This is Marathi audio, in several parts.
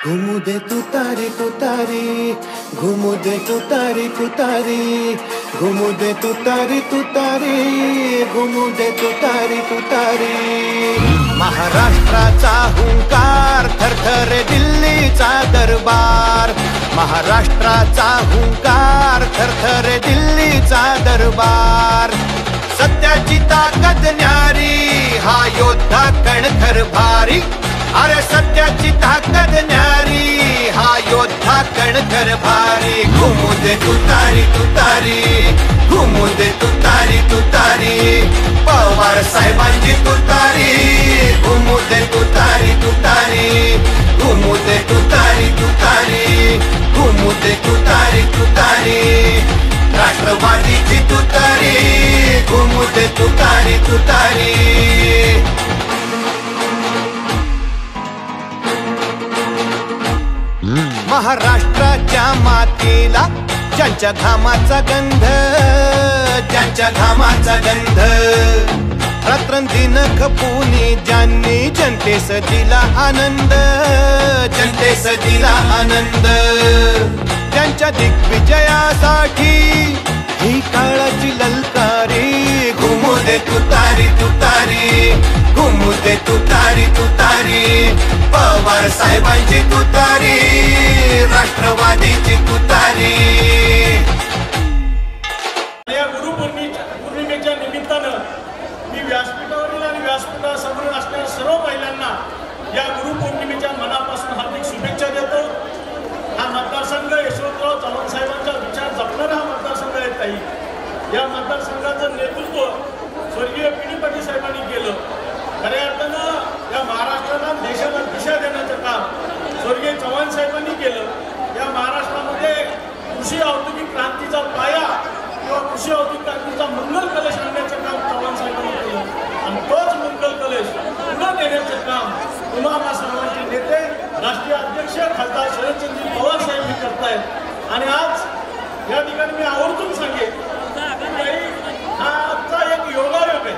घुमू दे तुतारी तुतारी, घुमू दे तुतारी तुतारी, घुमू दे तुतारी तुतारी, घुमू दे तुतारी तुतारी। महाराष्ट्राचा हुंकार थरथरे दिल्लीचा दरबार, महाराष्ट्राचा हुंकार थरथरे दिल्लीचा दरबार। सत्याची ताकद न्यारी हा योद्धा कणखर भारी, अरे सत्याची ताकद न्यारी हा योद्धा कणखर भारी। घुमू दे तुतारी तुतारी, घुमू दे तुतारी तुतारी, पवार साहेबांची तुतारी। घुमू दे तुतारी तुतारी, घुमू दे तुतारी तुतारी, घुमू दे तुतारी तुतारी, राष्ट्रवादीची तुतारी। घुमू दे तुतारी तुतारी। महाराष्ट्राच्या मातीला ज्यांच्या घामाचा गंध, ज्यांच्या घामाचा गंध, रात्रंदिन खपूनी ज्यांनी जनतेस दिला आनंद, जनतेस दिला आनंद। त्यांच्या दिग्विजयासाठी ही काळाची ललकारी। घुमू दे तुतारी तुतारी, घुमू दे तुतारी तुतारी, पवार साहेबांची तुतारी, राष्ट्रवादीची तुतारी। या गुरुपौर्णिमेच्या निमित्तानं मी व्यासपीठावरील आणि व्यासपीठासमोर असणाऱ्या सर्व महिलांना या गुरुपौर्णिमेच्या मनापासून हार्दिक शुभेच्छा देतो। हा मतदारसंघ यशवंतराव चव्हाण साहेबांचा विचार जपणारा हा मतदारसंघ आहे ताई। या मतदारसंघाचं नेतृत्व स्वर्गीय पी.डी. पाटील साहेबांनी केलं। खऱ्या अर्थानं या महाराष्ट्राला देशाला दिशा देण्याचं काम स्वर्गीय चव्हाण साहेबांनी केलं। या महाराष्ट्रामध्ये कृषी औद्योगिक क्रांतीचा पाया किंवा कृषी औद्योगिक क्रांतीचा मंगल कलश आणण्याचं काम चव्हाण साहेबांनी केलं आणि तोच मंगल कलश पुढे नेण्याचं काम पुन्हा सर्वांचे नेते राष्ट्रीय अध्यक्ष खासदार शरदचंद्र पवार साहेब हे करतायत। आणि आज या ठिकाणी मी आवर्जून सांगेन हा आजचा एक योगायोग आहे।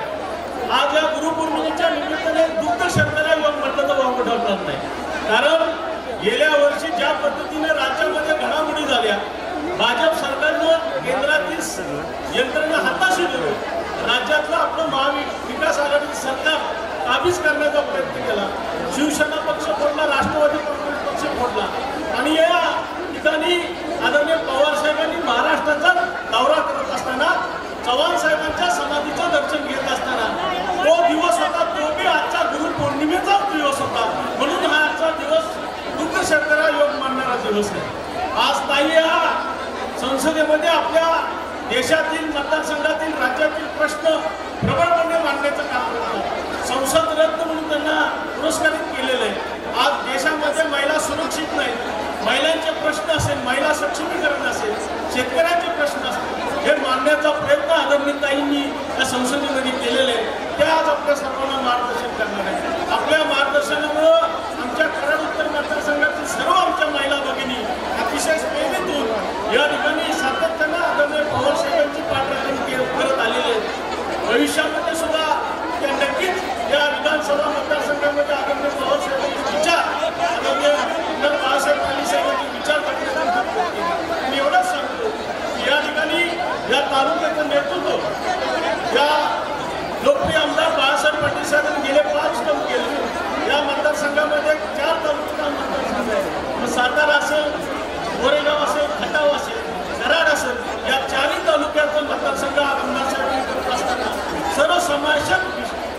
आज या गुरुपौर्णिमेच्या निमित्ताने दुग्ध शर्करा योग म्हटलं तर वावगं ठरणार नाही, कारण गेल्या वर्षी ज्या पद्धतीने राज्यामध्ये घडामोडी झाल्या, भाजप सरकारनं केंद्रातील यंत्रणा हाताशी धरून राज्यातलं आपलं महाविकास आघाडीचं सरकार काबीज करण्याचा प्रयत्न केला। शिवसेना पक्ष फोडला, राष्ट्रवादी काँग्रेस पक्ष फोडला आणि या ठिकाणी आदरणीय पवार साहेबांनी महाराष्ट्राचा दौरा करत असताना चव्हाण साहेबांच्या समाधीचं दर्शन घेत असताना तो दिवस होता, तो बी आजचा गुरुपौर्णिमेचाच दिवस होता। म्हणून हा आजचा दिवस दुग्ध शर्करा योग मानणारा दिवस आहे। आज ताई या संसदेमध्ये आपल्या देशातील मतदारसंघातील राज्यातील प्रश्न प्रबळपणे मांडण्याचं काम करतात। संसद रत्न म्हणून त्यांना पुरस्कारित केलेलं आहे। आज देशामध्ये महिला सुरक्षित नाही, महिलांचे प्रश्न असेल, महिला सक्षमीकरण असेल, शेतकऱ्यांचे प्रश्न असतील, हे मांडण्याचा प्रयत्न आदरणीय ताईंनी या संसदेमध्ये केलेले आहे। ते आज आपल्या सर्वांना मार्गदर्शन करणार आहे। आपल्या मार्गदर्शनामुळं आमच्या कराड उत्तर मतदारसंघातील सर्व आमच्या महिला भगिनी अतिशय प्रेरित होऊन या ठिकाणी सातत्यानं आदरणीय पवार साहेबांची पाठराखणी करत आलेले आहेत। भविष्यामध्ये सुद्धा त्या नक्कीच या विधानसभा मतदारसंघामध्ये आदरणीय पवार साहेबांचे विचार, आदरणीय बाळासाहेब ठाकरे साहेबांचे विचार करण्याचा मी एवढंच सांगतो की या ठिकाणी या तालुक्याचं नेतृत्व या लोकप्रिय आमदार बाळासाहेब पाटील साहेबांनी गेले 5 टर्म केले। या मतदारसंघामध्ये 4 तालुक्याचा मतदारसंघ आहे। मग सातारा असेल, गोरेगाव असेल, खटाव असेल, कराड असेल, या 4ही तालुक्याचा मतदारसंघ आमदार साहेबांनी करत असताना सर्वसमावेशक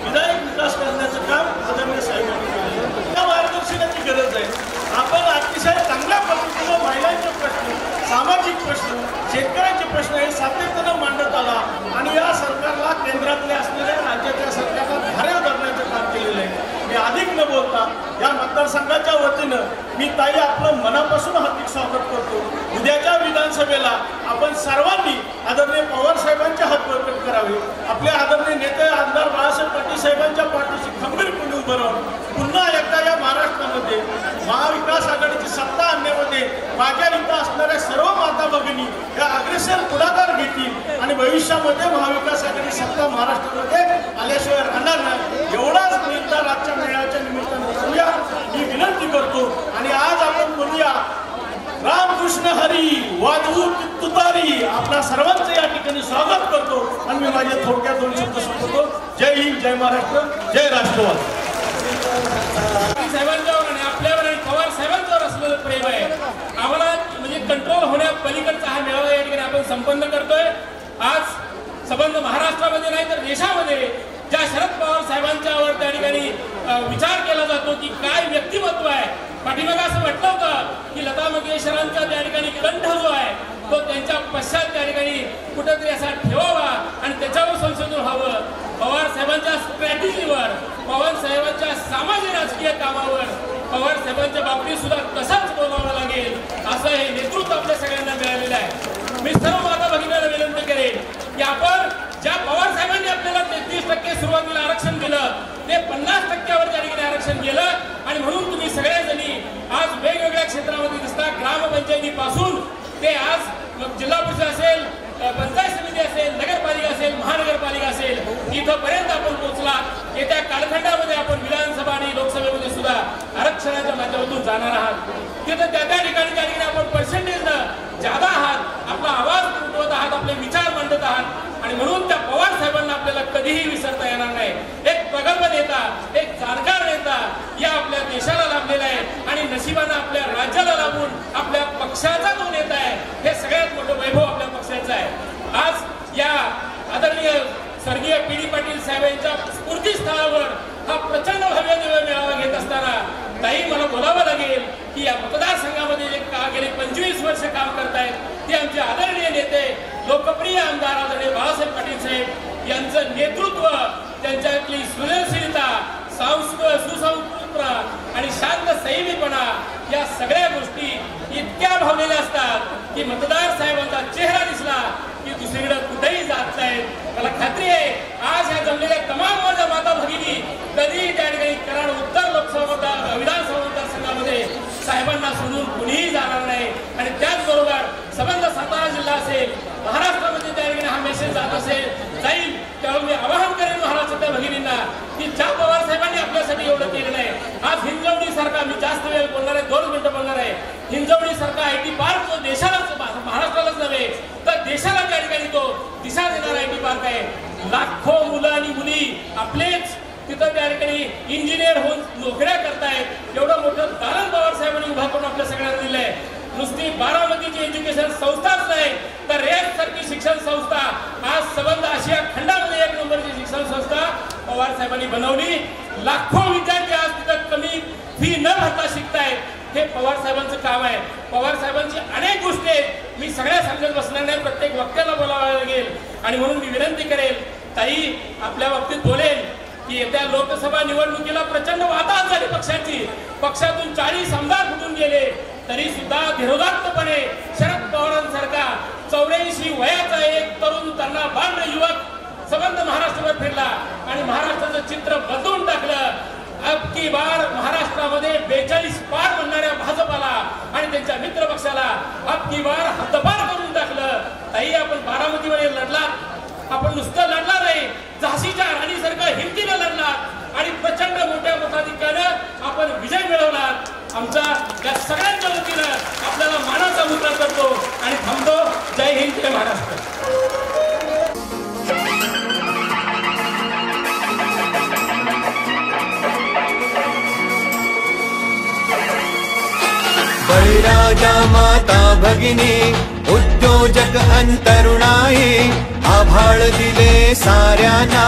विधायक विकास करण्याचं काम आदरणीय साहेबांनी केलं। त्या मार्गदर्शनाची गरज आहे। आपण अतिशय चांगल्या पद्धतीनं महिलांचे प्रश्न, सामाजिक प्रश्न, शेतकऱ्यांचे प्रश्न हे सातत्यानं मांडत आला आणि या सरकारला केंद्रातल्या असलेल्या राज्याच्या सरकारला धारेवर धरण्याचं काम केलेलं आहे। मी अधिक न बोलता या मतदारसंघाच्या वतीनं मी ताई आपलं मनापासून हार्दिक स्वागत करतो। उद्याच्या विधानसभेला आपण सर्वांनी आदरणीय पवार साहेबांचे हात बळकट करावे, आपले आदरणीय नेते आमदार बाळासाहेब पाटील साहेबांच्या पाठीशी खंबीरपणे उभं राहून पुन्हा एकदा या महाराष्ट्रामध्ये महाविकास आघाडीची सत्ता आणण्यामध्ये माझ्या इथं असणाऱ्या सर्व माता भगिनी या अग्रेसर पुढाकार घेतील आणि भविष्यामध्ये महाविकास आघाडी सत्ता महाराष्ट्रामध्ये आल्याशिवाय राहणार नाही। एवढाच निर्धार आजच्या मेळाव्याच्या निमित्तानं करूया ही विनंती करतो। आणि आज आपण सर्वांचं या ठिकाणी स्वागत करतो आणि मी माझे थोडक्यात 2 शब्द संपवतो. जय हिंद, जय महाराष्ट्र, जय राष्ट्रवाद. साहेबांच्यावर आणि आपल्यावर आणि पवार साहेबांच्यावर असलेलं प्रेम आहे. आम्हाला म्हणजे कंट्रोल होण्या पलीकडचा हा मेळावा या ठिकाणी आपण संपन्न करतोय. आज संबंध महाराष्ट्रामध्ये नाही तर देशामध्ये ज्या शरद पवार साहेबांच्यावर त्या ठिकाणी विचार केला जातो की काय व्यक्तिमत्व आहे. पाठीमागे असं म्हटलं होतं की लता मंगेशकरांचा त्या ठिकाणी कंठ जो आहे तो त्यांच्या पश्चात त्या ठिकाणी कुठेतरी असा ठेवावा आणि त्याच्यावर संशोधन व्हावं. पवार साहेबांच्या स्ट्रॅटेजीवर, पवार साहेबांच्या सामाजिक राजकीय कामावर पवार साहेबांच्या बाबतीत सुद्धा तसाच बोलावं लागेल असं हे नेतृत्व आपल्या सगळ्यांना मिळालेलं आहे. मी सर्व माता भगिनीला विनंती करेन की आपण ज्या पवार साहेबांनी आपल्याला 33% सुरुवातीला आरक्षण दिलं ते 50%वर त्या ठिकाणी आरक्षण गेलं आणि म्हणून तुम्ही सगळ्याजणी आज वेगवेगळ्या क्षेत्रामध्ये दिसता. ग्रामपंचायतीपासून ते आज जिल्हा परिषद असेल, पंचायत समिती असेल, नगरपालिका असेल, महानगरपालिका असेल, इथंपर्यंत आपण पोहोचला. येत्या कालखंडामध्ये आपण विधानसभा आणि लोकसभेमध्ये सुद्धा आरक्षणाच्या माध्यमातून जाणार आहात. तिथं त्या ठिकाणी आपण पर्सेंटेजनं जादा आहात, आपला आवाज उठवत आहात, आपले विचार मांडत आहात आणि म्हणून त्या पवार साहेबांना आपल्याला कधीही विसरता येणार नाही. एक प्रगल्भ नेता, एक जाणकार नेता या आपल्या देशाला लाभलेला आहे आणि नशिबानं आपल्या राज्याला लाभून आपल्या पक्षाचा जो नेता आहे हे सगळ्यात मोठं वैभव आपल्या पक्षाचं आहे. आज या आदरणीय स्वर्गीय पी.डी. पाटील साहेब यांच्या स्फूर्तीस्थळावर हा प्रचंड भव्य दिव्य मेळावा घेत असताना ताई मला बोलावं लागेल की या मतदारसंघामध्ये जे गेले 25 वर्ष काम करतायत ते आमचे आदरणीय नेते, लोकप्रिय आमदार आदरणीय बाळासाहेब पाटील साहेब यांचं नेतृत्व, त्यांच्यातली सृजनशीलता, सुसंस्कृत आणि शांत संयमीपणा या सगळ्या गोष्टी इतक्या भावलेल्या असतात की मतदार साहेबांचा चेहरा दिसला की दुसरीकडे कुठेही जात नाहीत. मला खात्री आहे आज ह्या जमलेल्या तमाम माझ्या माता भगिनी कधी त्या ठिकाणी कराड उत्तर लोकसभा विधानसभा मतदारसंघामध्ये साहेबांना सोडून कुणीही जाणार नाही. आणि त्याचबरोबर संबंध सातारा जिल्हा असेल, महाराष्ट्रामध्ये त्या ठिकाणी हा मेसेज जात जाईल त्यावेळी मी आवाहन करेन महाराष्ट्रातल्या भगिनींना की ज्या पवार साहेबांनी आपल्यासाठी एवढं केलेलं आहे. आज हिंजवडी सारखा, मी जास्त वेळ बोलणार आहे, 2 मिनिटं बोलणार आहे, हिंजवडी सारखा IT पार्क जो देशालाच, महाराष्ट्रालाच नव्हे तर देशाला त्या ठिकाणी तो दिशा देणारा IT पार्क आहे. लाखो मुलं आणि मुली आपलेच तिथं त्या ठिकाणी इंजिनियर होऊन नोकऱ्या करतायत. एवढं मोठं दालन पवार साहेबांनी उभा करून आपल्या सगळ्यांना दिलंय. नुसती बारामतीची एज्युकेशन संस्थाच नाही तर रेस सारखी शिक्षण संस्था आज संबंध आशिया खंडामध्ये 1 नंबरची शिक्षण संस्था पवार साहेबांनी बनवली. लाखो विद्यार्थी आज तिथं कमी फी न भरता शिकतायत. हे पवार साहेबांचं काम आहे. पवार साहेबांची अनेक गोष्टी आहेत, मी सगळ्या सांगत बसणार नाही, प्रत्येक वक्त्याला बोलावं लागेल आणि म्हणून मी विनंती करेल ताई आपल्या बाबतीत बोलेल की येत्या लोकसभा निवडणुकीला प्रचंड वाताहत झाली पक्षाची. पक्षातून 40 आमदार फुटून गेले तरी सुद्धा धीरोदात्तपणे शरद पवारांसारखा 84 वयाचा एक तरुण त्यांना बांध युवक संबंध महाराष्ट्रभर फिरला आणि महाराष्ट्राचं चित्र बदलून टाकलं. अब की बार महाराष्ट्रामध्ये 42 पार म्हणणाऱ्या भाजपाला आणि त्यांच्या मित्र पक्षाला अब की बार हद्दपार करून टाकलं. ताई आपण बारामतीमध्ये लढलात, आपण नुसतं लढला नाही, झाशीच्या राणीसारखं हिमतीनं लढलात आणि प्रचंड मोठ्या मताधिक्यानं आपण विजय मिळवलात. आमच्या या सगळ्यांच्या वतीनं आपल्याला मानाचा मुद्रा करतो आणि थांबतो. जय हिंद, जय महाराष्ट्र. बळीराजा माता भगिनी उद्योजक अंतरुणाई आभाळ दिले साऱ्यांना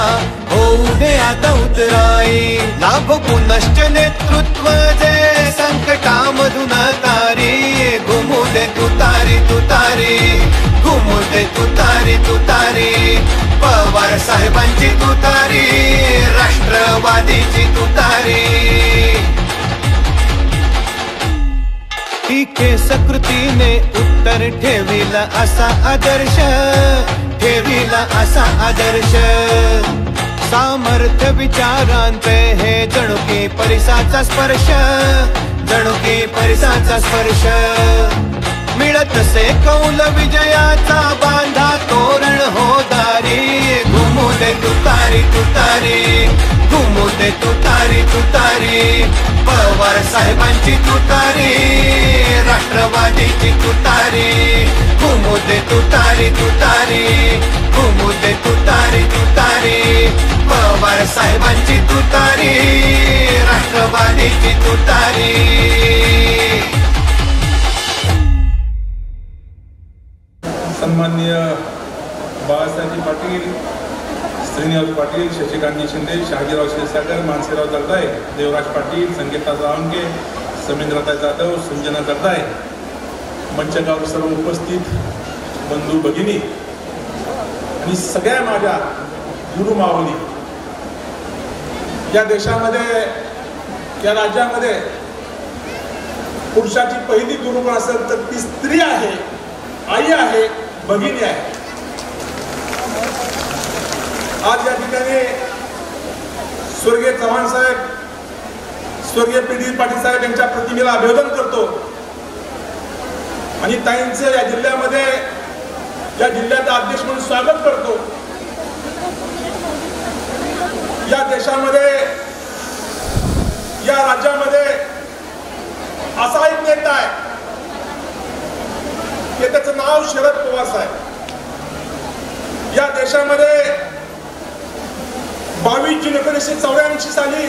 होऊ दे आता उतराई. लाभ पुनश्च नेतृत्व जे संकटामधून तारी घुमू दे तुतारी तुतारी, घुमू दे तुतारी तुतारी. पवार साहेबांची तुतारी, राष्ट्रवादीची तुतारी. सकृतीने उत्तर ठेविला असा आदर्श, ठेविला असा आदर्श. सामर्थ्य विचारांचे हे जणू की परिसाचा स्पर्श, जणू की परिसाचा स्पर्श. मिळत से कौल विजयाचा बांधा तोरण हो दारी. घुमू दे तुतारी तुतारी, घुमू दे तुतारी तुतारी, पवार साहेबांची तुतारी, राष्ट्रवादीची तुतारी, घुमू दे तुतारी तुतारी, घुमू दे तुतारी तुतारी, पवार साहेबांची तुतारी, राष्ट्रवादीची तुतारी. सन्माननीय बाळासाहेब पाटील, श्रीनिवास पाटील, शशिकांत शिंदे, शहाजीराव क्षीरसागर, मानसीराव जगदाळे, देवराज पाटील, संगीता जावंगे, समींद्रताई जाधव, संजना जगदाळे, मंचकावर सर्व उपस्थित बंधू भगिनी आणि सगळ्या माझ्या गुरु माऊली. या देशामध्ये, या राज्यामध्ये पुरुषाची पहिली गुरु कोण असेल तर ती स्त्री आहे, आई आहे, भगिनी आहे. आज या ठिकाणी स्वर्गीय चव्हाण साहेब, स्वर्गीय पी.डी. पाटील साहेब यांच्या प्रतिमेला अभिवादन करतो आणि ताईंचं या जिल्ह्यामध्ये, या जिल्ह्याचा अध्यक्ष म्हणून स्वागत करतो. या देशामध्ये, या राज्यामध्ये असा एक नेता आहे की त्याचं नाव शरद पवार साहेब. या देशामध्ये 22 जून 1984 साली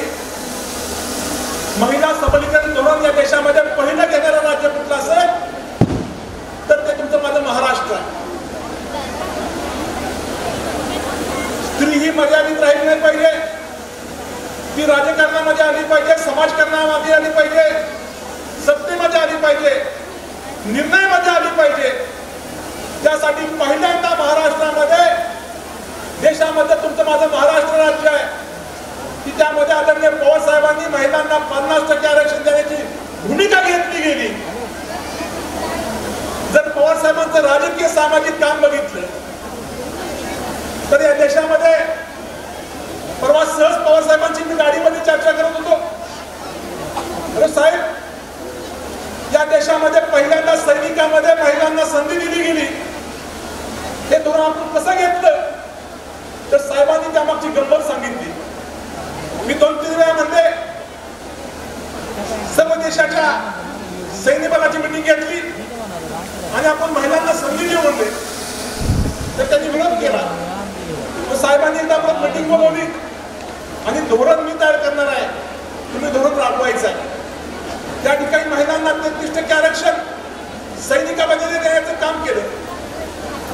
महिला सबलीकरण धोरण या देशामध्ये पहिलं घेणारं राज्य कुठलं असेल तर ते तुमचं माझं महाराष्ट्र आहे. स्त्री ही मर्यादित राहिली नाही पाहिजे, ती राजकारणामध्ये आली पाहिजे, समाजकारणामध्ये आली पाहिजे, सत्तेमध्ये आली पाहिजे, निर्णयामध्ये आली पाहिजे. त्यासाठी पहिल्यांदा महाराष्ट्रामध्ये, देशामध्ये तुमचं माझं महाराष्ट्र राज्य आहे की त्यामध्ये आदरणीय पवार साहेबांनी महिलांना 50% आरक्षण देण्याची भूमिका घेतली गेली. जर पवार साहेबांचं राजकीय सामाजिक काम बघितलं तर या देशामध्ये, परवा सहज पवार साहेबांची मी गाडीमध्ये चर्चा करत होतो. अरे साहेब, या देशामध्ये पहिल्यांदा सैनिकांमध्ये महिलांना संधी दिली गेली. हे धोरण आपण कसं घेतलं तर साहेबांनी त्यामागची गंमत सांगितली. मी 2-3 वेळा म्हणले, सर्व देशाच्या सैन्य बलाची मीटिंग घेतली आणि आपण महिलांना संधी देऊ म्हणले तर त्यांनी विरोध केला. साहेबांनी एकदा परत मीटिंग बोलवली आणि धोरण मी तयार करणार आहे, तुम्ही धोरण राबवायचं आहे. त्या ठिकाणी महिलांना 33% आरक्षण सैनिकामध्ये देण्याचं काम केलं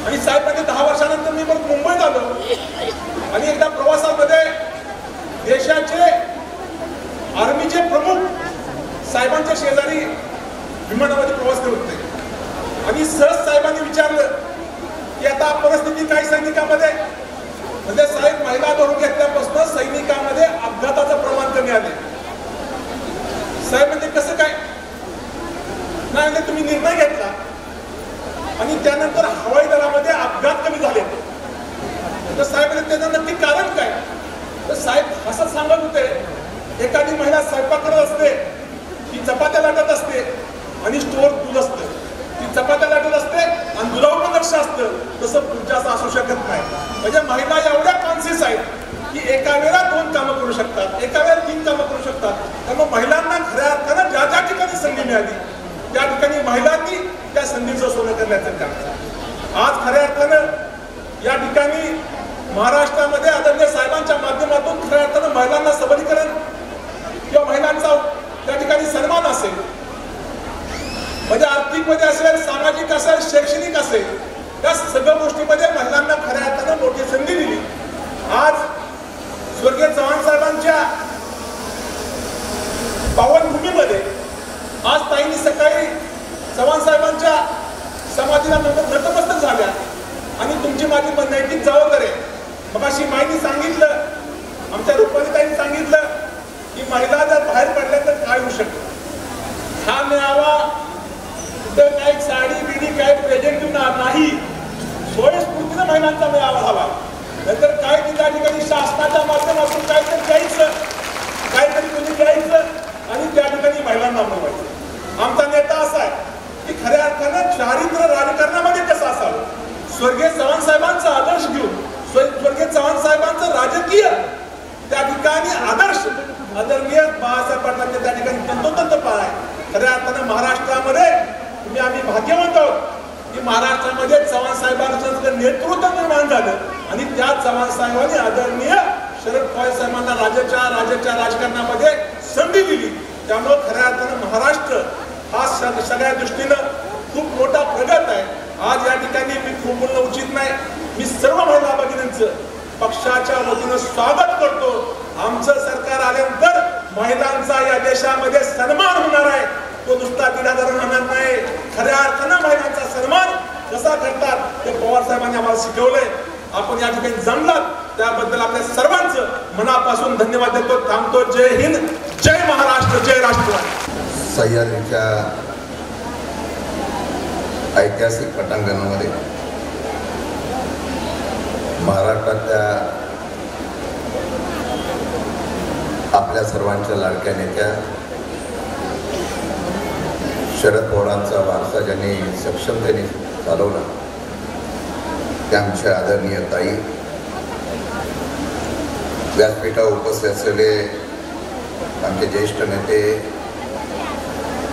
आणि साहेबांनी 10 वर्षानंतर मी परत मुंबईत आलो आणि एकदा प्रवासामध्ये देशाचे आर्मीचे प्रमुख साहेबांच्या शेजारी विमानामध्ये प्रवास करत होते आणि सहज साहेबांनी विचारलं की आता परिस्थिती काय सैनिकामध्ये. म्हणजे साहेब, महिला धोरण घेतल्यापासून सैनिकांमध्ये अपघाताचं प्रमाण कमी आले. साहेब म्हणजे कसं काय? नाही म्हणजे तुम्ही निर्णय घेतला आणि त्यानंतर हवाई दलामध्ये अपघात कमी झाले. तर साहेब म्हणजे त्याचं नक्की कारण काय? तर साहेब असं सांगत होते, एखादी महिला स्वयंपाक करत असते, ती चपात्या लाटत असते आणि स्टोअर दूध असतं. ती चपात्या लाटत असते आणि दुधावर पण लक्ष असतं. तसं पुरुषाचं असू शकत नाही. म्हणजे महिला एवढ्या कॉन्शियस आहेत की एका वेळेला 2 कामं करू शकतात, एका वेळेला 3 कामं करू शकतात. त्यामुळे महिलांना खऱ्या अर्थानं ज्या ज्या ठिकाणी संधी मिळाली त्या ठिकाणी महिलांनी त्या संधीचं सोनं करण्याचं काम. आज खऱ्या अर्थानं या ठिकाणी महाराष्ट्रामध्ये आदरणीय साहेबांच्या माध्यमातून खऱ्या अर्थानं महिलांना सबलीकरण किंवा महिलांचा त्या ठिकाणी सन्मान असेल, म्हणजे आर्थिकमध्ये असेल, सामाजिक असेल, शैक्षणिक असेल, या सगळ्या गोष्टीमध्ये महिलांना खऱ्या अर्थानं मोठी संधी दिली. आज स्वर्गीय चव्हाण साहेबांच्या पावनभूमीमध्ये आज ताईंनी सकाळी चव्हाण साहेबांच्या समाधीला नतमस्तक झाल्या आणि तुमची माझी नैतिक जबाबदारी आहे. मग अशी माहिती सांगितलं, आमच्या रुपाली ताईंनी सांगितलं की महिला जर बाहेर पडल्या तर काय होऊ शकतं. हा मेळावा कुठं काय साडी बिडी काय प्रेझेंट नाही, सोयीस्फूर्तीनं महिलांचा मेळावा झाला. नंतर काय त्या ठिकाणी शासनाच्या माध्यमातून काहीतरी द्यायचं, काहीतरी तुम्ही द्यायचं आणि त्या ठिकाणी महिलांना बोलवायचं. आमचा नेता असा आहे की खऱ्या अर्थानं चारित्र्य राजकारणामध्ये कसं असावं. स्वर्गीय चव्हाण साहेबांचा आदर्श घेऊन, स्वर्गीय चव्हाण साहेबांचं राजकीय त्या ठिकाणी आदर्श निर्माण झालं आणि त्या चव्हाण साहेबांनी आदरणीय शरद पवार साहेबांना राज्याच्या राजकारणामध्ये संधी दिली. त्यामुळे खऱ्या अर्थानं महाराष्ट्र हा सगळ्या दृष्टीनं खूप मोठा प्रगत आहे. आज या ठिकाणी मी खूप बोलणं उचित नाही. मी सर्व महिला भगिनींचं पक्षाच्या वतीनं स्वागत करतो. आमचं सरकार आल्यानंतर महिलांचा या देशामध्ये सन्मान होणार आहे. तो नुसता दिलादार होणार नाही. खऱ्या अर्थानं महिलांचा सन्मान कसा करतात ते पवार साहेबांनी आम्हाला शिकवलंय. आपण या ठिकाणी जमलात त्याबद्दल आपल्या सर्वांचं मनापासून धन्यवाद देतो. थांबतो. जय हिंद, जय महाराष्ट्र, जय राष्ट्रवादी. सह्याद्रीच्या ऐतिहासिक पटांगणामध्ये महाराष्ट्रातल्या आपल्या सर्वांच्या लाडक्या नेत्या शरद पवारांचा वारसा ज्यांनी सक्षमतेने चालवला त्या आमच्या आदरणीय ताई, व्यासपीठावर उपस्थित असलेले आमचे ज्येष्ठ नेते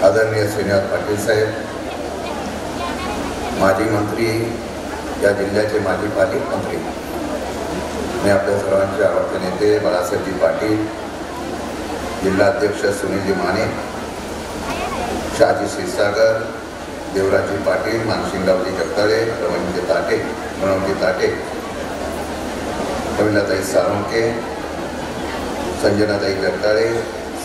आदरणीय श्रीनिवास पाटील साहेब, माजी मंत्री, या जिल्ह्याचे माजी पालकमंत्री आणि आपल्या सर्वांचे आवडते नेते बाळासाहेबजी पाटील, जिल्हाध्यक्ष सुनीलजी माने, शहाजी क्षीरसागर, देवराजी पाटील, मानसिंगरावजी जगदाळे, प्रणवजी ताटे, कविलाताई साळुंके, संजनाताई जगदाळे,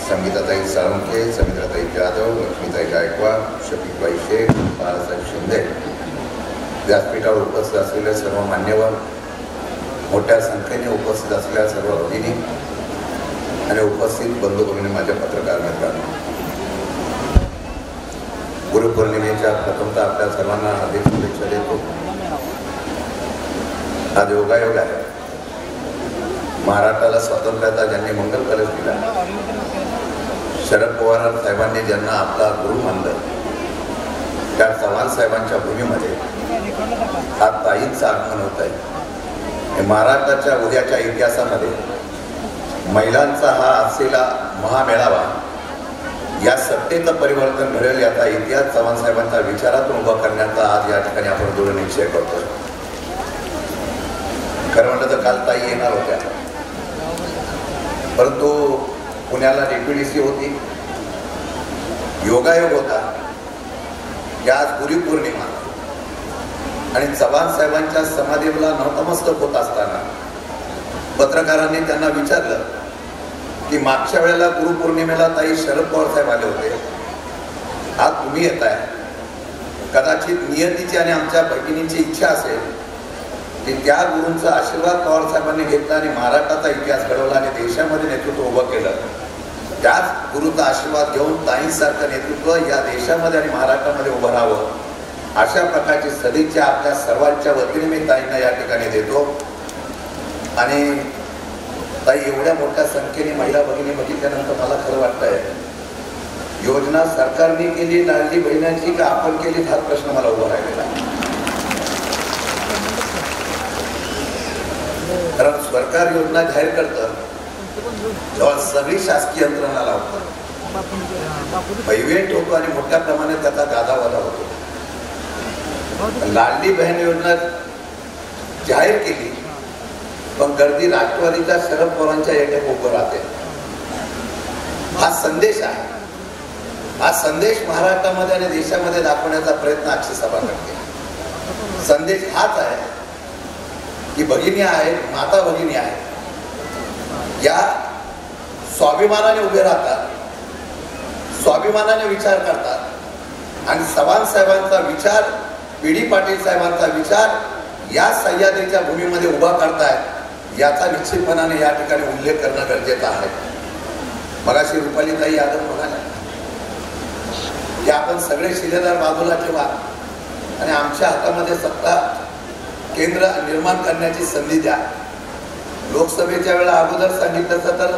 संगीताताई साळुंके, समित्राताई जाधव, लक्ष्मीताई गायकवाड, शफीकबाई शेख, बाळासाहेब शिंदे, व्यासपीठावर उपस्थित असलेले सर्व मान्यवर, मोठ्या संख्येने उपस्थित असलेल्या सर्व भगिनी आणि उपस्थित बंधू भगिनी, माझ्या पत्रकार मित्रांनो, गुरुपौर्णिमेच्या प्रथमतः आपल्या सर्वांना हार्दिक शुभेच्छा देतो. आज योगायोग आहे. महाराष्ट्राला स्वातंत्र्याचा ज्यांनी मंगल कलश दिला, शरद पवार साहेबांनी ज्यांना आपला गुरु मानलं, त्या चव्हाण साहेबांच्या भूमीमध्ये आज ताईंचं आगमन होत आहे. महाराष्ट्राच्या उद्याच्या इतिहासामध्ये महिलांचा हा असलेला महामेळावा, या सत्तेचं परिवर्तन घडेल याचा इतिहास चव्हाण साहेबांच्या विचारातून उभा करण्याचा आज या ठिकाणी आपण दृढ निश्चय करतो. खरं म्हटलं तर काल ताई येणार होत्या, परंतु पुण्याला DPDC होती. योगायोग होता की आज गुरुपौर्णिमा आणि चव्हाण साहेबांच्या समाधीला नतमस्तक होत असताना पत्रकारांनी त्यांना विचारलं की मागच्या वेळेला गुरुपौर्णिमेला ताई शरद पवार साहेब आले होते, आज तुम्ही येत आहे. कदाचित नियतीची आणि आमच्या भगिनींची इच्छा असेल की त्या गुरूंचा आशीर्वाद पवार साहेबांनी घेतला आणि महाराष्ट्राचा इतिहास घडवला आणि देशामध्ये नेतृत्व उभं केलं. त्याच गुरूचा आशीर्वाद घेऊन ताईंसारखं नेतृत्व या देशामध्ये आणि महाराष्ट्रामध्ये उभं राहावं, अशा प्रकारची सदिच्छा आपल्या सर्वांच्या वतीने मी ताईंना या ठिकाणी देतो. आणि ताई, एवढ्या मोठ्या संख्येने महिला भगिनी बघितल्यानंतर मला खरं वाटतंय, योजना सरकारने केली लाडली बहिणाची का आपण केली, हा प्रश्न मला उभा राहिलेला. कारण सरकार योजना जाहीर करतं जेव्हा सगळी शासकीय यंत्रणा लावतात, इव्हेंट होतो आणि मोठ्या प्रमाणात त्याचा गाजावाजा होतो. लाडली बहीण योजना जाहीर केली, पण गर्दी राष्ट्रवादीच्या शरद पवारांच्या एका उभं राहते. हा संदेश आहे. हा संदेश महाराष्ट्रामध्ये आणि देशामध्ये दाखवण्याचा प्रयत्न आजची सभा करते. संदेश हाच आहे की भगिनी आहेत, माता भगिनी आहेत, या स्वाभिमानाने उभे राहतात, स्वाभिमानाने विचार करतात आणि चव्हाण साहेबांचा विचार, PD पाटील साहेबांचा विचार या सह्याद्रीच्या भूमीमध्ये उभा करतायत, याचा निश्चितपणाने या ठिकाणी उल्लेख करणं गरजेचं आहे. मगाशी रुपालीताई यादव म्हणाल्या की आपण सगळे शिलेदार बाजूला ठेवा आणि आमच्या हातामध्ये सत्ता केंद्र निर्माण करण्याची संधी द्या. लोकसभेच्या वेळेला अगोदर सांगितलं असतं तर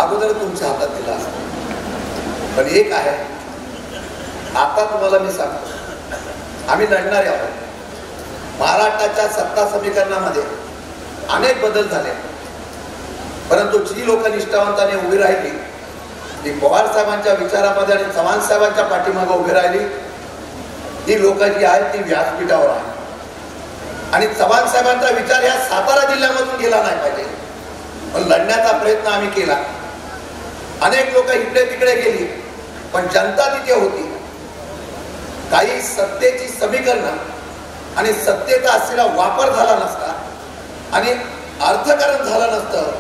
अगोदर तुमच्या हातात दिला असतं. पण एक आहे, आता तुम्हाला मी सांगतो, आम्ही लढणारे आहोत. महाराष्ट्राच्या सत्ता समीकरणामध्ये अनेक बदल झाले, परंतु जी लोक निष्ठावंताने उभी राहिली, ती पवार साहेबांच्या विचारामध्ये आणि चव्हाण साहेबांच्या पाठीमागे उभी राहिली, ती लोक जी आहेत ती व्यासपीठावर आहेत. आणि चव्हाण साहेबांचा विचार या सातारा जिल्ह्यामधून गेला नाही पाहिजे, पण लढण्याचा प्रयत्न आम्ही केला. अनेक लोक इकडे तिकडे गेली, पण जनता तिथे होती. काही सत्तेची समीकरण आणि सत्तेचा असलेला वापर झाला नसता आणि अर्थकारण झालं नसतं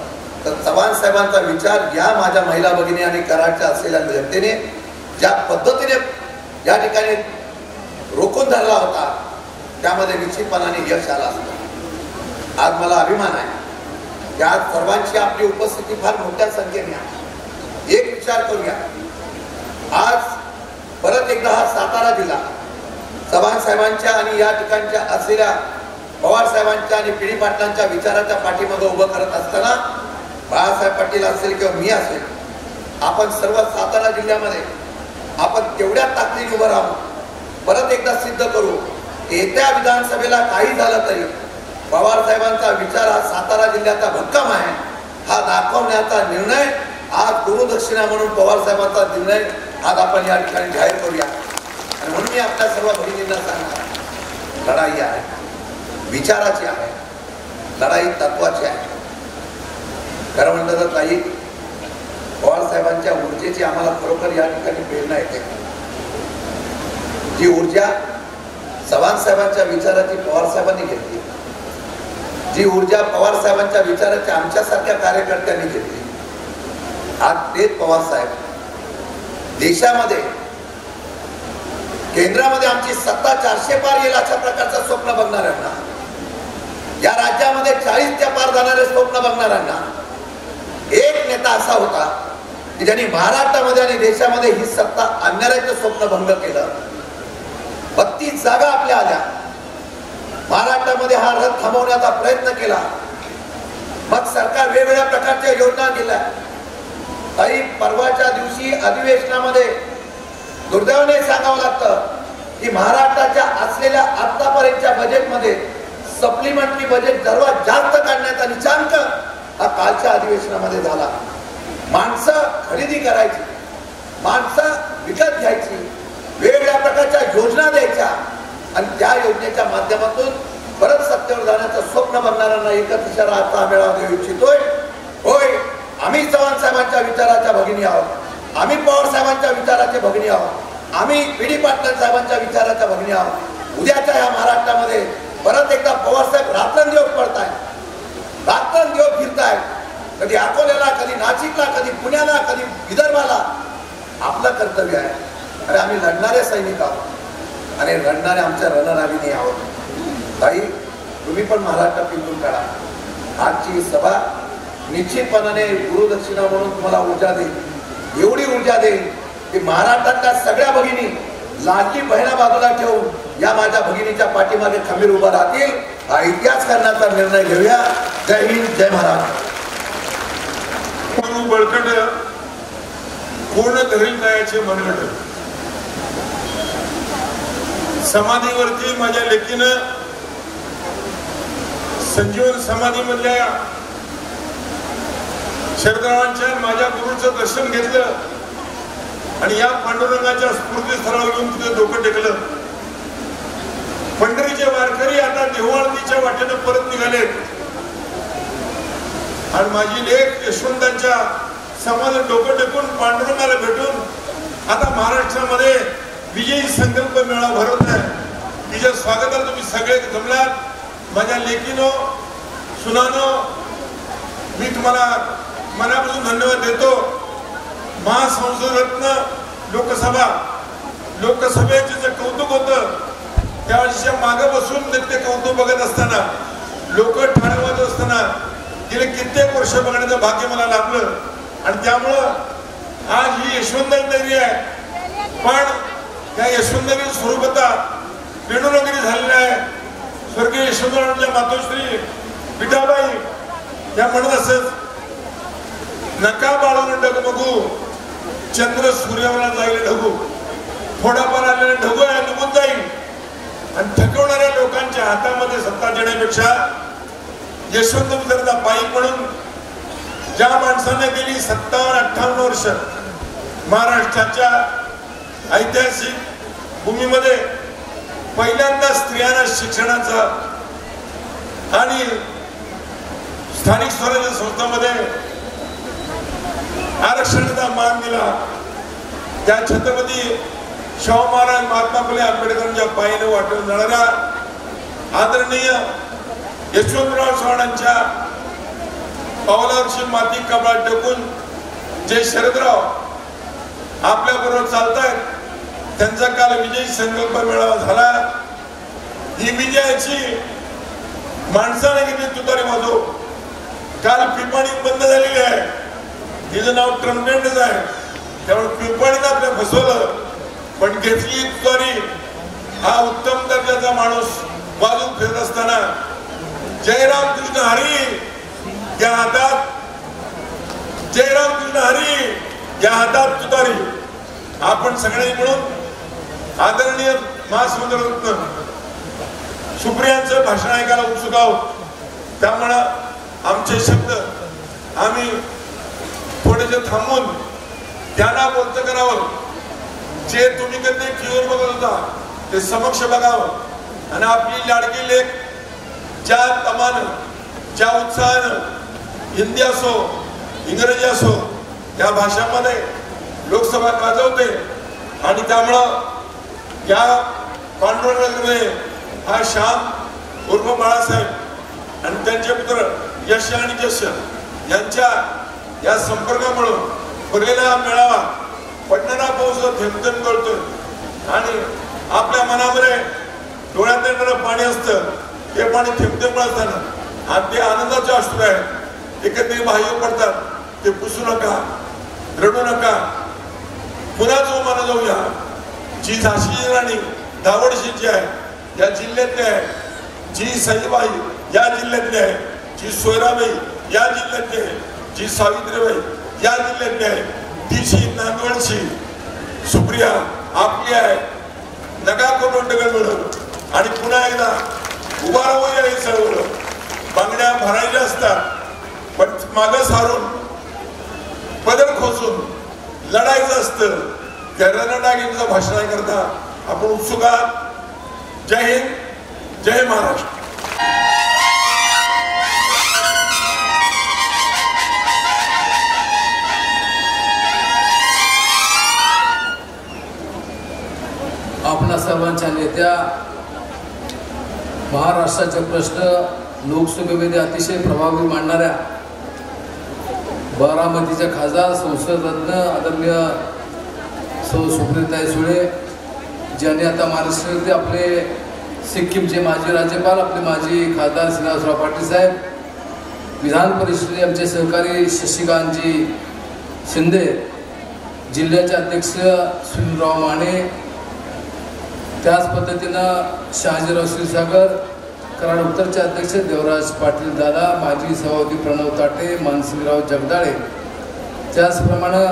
तर चव्हाण साहेबांचा विचार या माझ्या महिला भगिनी आणि कराडच्या असलेल्या जनतेने ज्या पद्धतीने या ठिकाणी रोखून धरला होता त्यामध्ये निश्चितपणाने यश आलं असतं. आज मला अभिमान आहे की आज सर्वांची आपली उपस्थिती फार मोठ्या संख्येने आहे. एक विचार करूया, आज परत एकदा हा सातारा जिल्हा चव्हाण साहेबांच्या आणि या ठिकाणच्या असलेल्या पवार साहेबांच्या आणि पिढी पाटलांच्या विचाराच्या पाठीमागे उभं करत असताना बाळासाहेब पाटील असेल किंवा मी असेल, आपण सर्व सातारा जिल्ह्यामध्ये आपण तेवढ्या ताकदीने उभं राहू. परत एकदा सिद्ध करू, येत्या विधानसभेला काही झालं तरी पवार साहेबांचा विचार हा सातारा जिल्ह्याचा भक्कम आहे हा दाखवण्याचा निर्णय आज गुरुदक्षिणा म्हणून पवार साहेबांचा निर्णय आज आपण या ठिकाणी जाहीर करूया. आणि म्हणून मी आपल्या सर्व भगिनींना सांगणार, लढाई आहे, विचाराची आहे, लढाई तत्वाची आहे. खरं म्हणलं तर काही पवार साहेबांच्या ऊर्जेची आम्हाला खरोखर या ठिकाणी प्रेरणा येते. जी ऊर्जा चव्हाण साहेबांच्या विचाराची पवार साहेबांनी घेतली, जी ऊर्जा पवार साहेबांच्या विचाराची आमच्यासारख्या कार्यकर्त्यांनी घेतली, आज तेच पवार साहेब देशामध्ये केंद्रामध्ये आमची सत्ता 400 पार येईल अशा प्रकारचं स्वप्न बघणाऱ्यांना, या राज्यामध्ये 40च्या पार जाणारे स्वप्न बघणाऱ्यांना एक नेता असा होता की ज्यांनी महाराष्ट्रामध्ये आणि देशामध्ये ही सत्ता आणण्याचं स्वप्न भंग केलं. 32 जागा आपल्या आल्या, महाराष्ट्रामध्ये हा रथ थांबवण्याचा प्रयत्न केला. मग सरकार वेगवेगळ्या प्रकारच्या योजना केल्या. काही परवाच्या दिवशी अधिवेशनामध्ये दुर्दैवाने सांगावं लागतं की महाराष्ट्राच्या असलेल्या आतापर्यंतच्या बजेटमध्ये सप्लिमेंटरी बजेट सर्वात जास्त काढण्याचा निचांक हा कालच्या अधिवेशनामध्ये झाला. माणसं खरेदी करायची, माणसं विकत घ्यायची, वेगवेगळ्या प्रकारच्या योजना द्यायच्या आणि त्या योजनेच्या माध्यमातून परत सत्तेवर जाण्याचं स्वप्न बघणाऱ्यांना एकच इशारा आता मेळावा देऊ इच्छितोय. होय, आम्ही चव्हाण साहेबांच्या विचाराच्या भगिनी आहोत, आम्ही पवार साहेबांच्या विचाराचे भगिनी आहोत, आम्ही पिढी पाटला साहेबांच्या विचाराच्या भगिनी आहोत. उद्याच्या या महाराष्ट्रामध्ये परत एकदा पवार साहेब रात्रंदिवस पडतायत, रात्रंदिवस फिरतायत, कधी अकोल्याला, कधी नाशिकला, कधी पुण्याला, कधी विदर्भाला. आपलं कर्तव्य आहे. अरे आम्ही लढणारे सैनिक आहोत आणि लढणारे आमच्या रणरागिणी आहोत. ताई, तुम्ही पण महाराष्ट्रात पिंजून काढा. आजची सभा निश्चितपणाने गुरुदक्षिणा म्हणून तुम्हाला ऊर्जा देईल, एवढी ऊर्जा देईल की महाराष्ट्रातल्या सगळ्या भगिनी लाडकी बहिणा बाजूला ठेवून या माझ्या भगिनीच्या पाठीमागे खंबीर उभा राहतील. हा इतिहास करण्याचा निर्णय घेऊया. जय हिंद, जय महाराष्ट्र. गुरु बळकट पूर्ण धरील जायचे मनगट. समाधीवरती माझ्या लेकीनं संजीवन समाधीमधल्या शरदरावांच्या माझ्या गुरुचं दर्शन घेतलं आणि या पांडुरंगाच्या स्फूर्तीस्थळावर घेऊन तिथे डोकं टेकलं. पंढरीचे वारकरी आता देहूआळतीच्या वाटेनं परत निघालेत आणि माझी लेक यशवंतांच्या समाजात डोकं टेकून पांडुरंगाला भेटून आता महाराष्ट्रामध्ये विजयी संकल्प मेळावा भरवत आहे. तिच्या स्वागताला तुम्ही सगळे जमलात. माझ्या लेकीनो, सुनानो, मी तुम्हाला मनापासून धन्यवाद देतो. महासंसदरत्न लोकसभेचे जे कौतुक होतं त्यावेळेच्या मागे बसून ते कौतुक बघत असताना, लोक ठाणे वाजत असताना गेले कित्येक वर्ष बघण्याचं भाग्य मला लाभलं आणि त्यामुळं आज ही यशवंतगिरी आहे. पण त्या यशवंतगिरी स्वरूपता रेणुकागिरी झालेली आहे. स्वर्गीय यशवंतरावांच्या मातोश्री विठाबाई त्या म्हणत असत, नका बाळून डगमगू, चंद्र सूर्यावर जाईल ढगू, थोडाफार आलेला ढगू आहे निघून जाईल. आणि थकवणाऱ्या लोकांच्या हातामध्ये सत्ता देण्यापेक्षा यशवंत विदर्भा पायी म्हणून ज्या माणसाने गेली 57-58 वर्ष महाराष्ट्राच्या ऐतिहासिक भूमीमध्ये पहिल्यांदा स्त्रियांना शिक्षणाचा आणि स्थानिक स्वराज्य संस्थांमध्ये आरक्षणाचा मान दिला त्या छत्रपती शाहू महाराज महात्मा फुले आंबेडकरांच्या पायाने वाटून जाणाऱ्या आदरणीय यशवंतराव चव्हाणांच्या पावलावरची माती कपाळ टेकून जे शरदराव आपल्या बरोबर चालतायत त्यांचा काल विजयी संकल्प मेळावा झाला. ही विजयाची माणसाने किती तुतारी वाजव. काल पिपाणी बंद झालेली आहे, तिचं नाव ट्रम्पेटच आहे, त्यामुळे पिपाणीनं आपल्या फसवलं. पण घेतली तुतारी हा उत्तम दर्जाचा माणूस वाजून फिरत असताना जय रामकृष्ण हरी या हातात, जय रामकृष्ण हरी या हातात तुतारी. आपण सगळे मिळून आदरणीय महासमुद्ररत्न सुप्रियांचं भाषण ऐकायला उत्सुक आहोत. त्यामुळं आमचे शब्द आम्ही थोडेसे थांबून त्यांना बोलतं करावं. जे तुम्ही कधी टीव्हीवर बघत होता ते समक्ष बघावं आणि आपली लाडकी लेख ज्या तमानं ज्या उत्साहानं हिंदी असो इंग्रजी असो त्या भाषांमध्ये लोकसभा गाजवते. आणि त्यामुळं या पांडुरंगाकडे हा श्याम उर्फ बाळासाहेब आणि त्यांचे पुत्र यश आणि जश यांच्या या संपर्कामुळे भरलेला मेळावा पडणारा पाऊस थेंब कळतोय आणि आपल्या मनामध्ये डोळ्यात येणारं पाणी असतं ते पाणी थेंब असताना आणि ते आनंदाचे अश्रू आहेत ते कधी बाह्य पडतात. ते पुसू नका, रडू नका, पुन्हा जोमानं जाऊया. जी झाशी राणी धावडशीची आहे या जिल्ह्यातली आहे, जी सईबाई या जिल्ह्यातली आहे, जी सोयराबाई या जिल्ह्यातली आहे, जी सावित्रीबाई या जिल्ह्यातली आहे, तिची नांदवडची सुप्रिया आपली आहे. नका करून डगल मिळून आणि पुन्हा एकदा उभा राहूया. हे चळवळ बांगड्या भरायच्या असतात पण मागं सारून पदर खोचून लढायचं असतं. त्या रणडागीचं भाषण करता आपण उत्सुक आहात. जय हिंद, जय महाराष्ट्र. आपल्या सर्वांच्या नेत्या महाराष्ट्राचे प्रश्न लोकसभेमध्ये अतिशय प्रभावी मांडणाऱ्या बारामतीच्या खासदार संसद रत्न आदरणीय सौ सुप्रियाताई सुळे ज्यांनी आता महाराष्ट्राचे आपले सिक्कीमचे माजी राज्यपाल आपले माजी खासदार श्रीनिवासराव पाटील साहेब, विधान परिषदेचे आमचे सहकारी शशिकांतजी शिंदे, जिल्ह्याचे अध्यक्ष सुनीलराव माने, त्याच पद्धतीनं शहाजीराव क्षीरसागर, कराड उत्तरचे अध्यक्ष देवराज पाटील दादा, माजी सभापती प्रणव ताटे, मानसिंगराव जगदाळे, त्याचप्रमाणे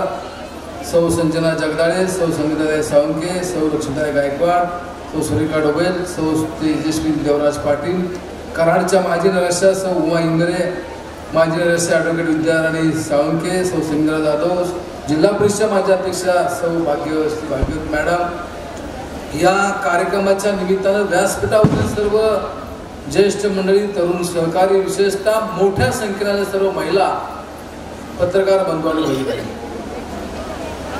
सौ संजना जगदाळे, सौ संगीताताई सावंके, सौ लक्ष्मीताई गायकवाड, सौ सुरेखा डोबेल, सौ तेजस्वी देवराज पाटील, कराडच्या माजी नगरसेवक सौ उमा इंगरे, माजी नगरसेवक ॲडव्होकेट विद्याराणी सावंके, सौ संगीता जाधव, जिल्हा परिषद माजी अध्यक्षा सौ भाग्यवती मॅडम. या कार्यक्रमाच्या निमित्तानं व्यासपीठावरील सर्व ज्येष्ठ मंडळी, तरुण सहकारी, विशेषतः मोठ्या संख्येने सर्व महिला पत्रकार बंधू आणि भगिनी.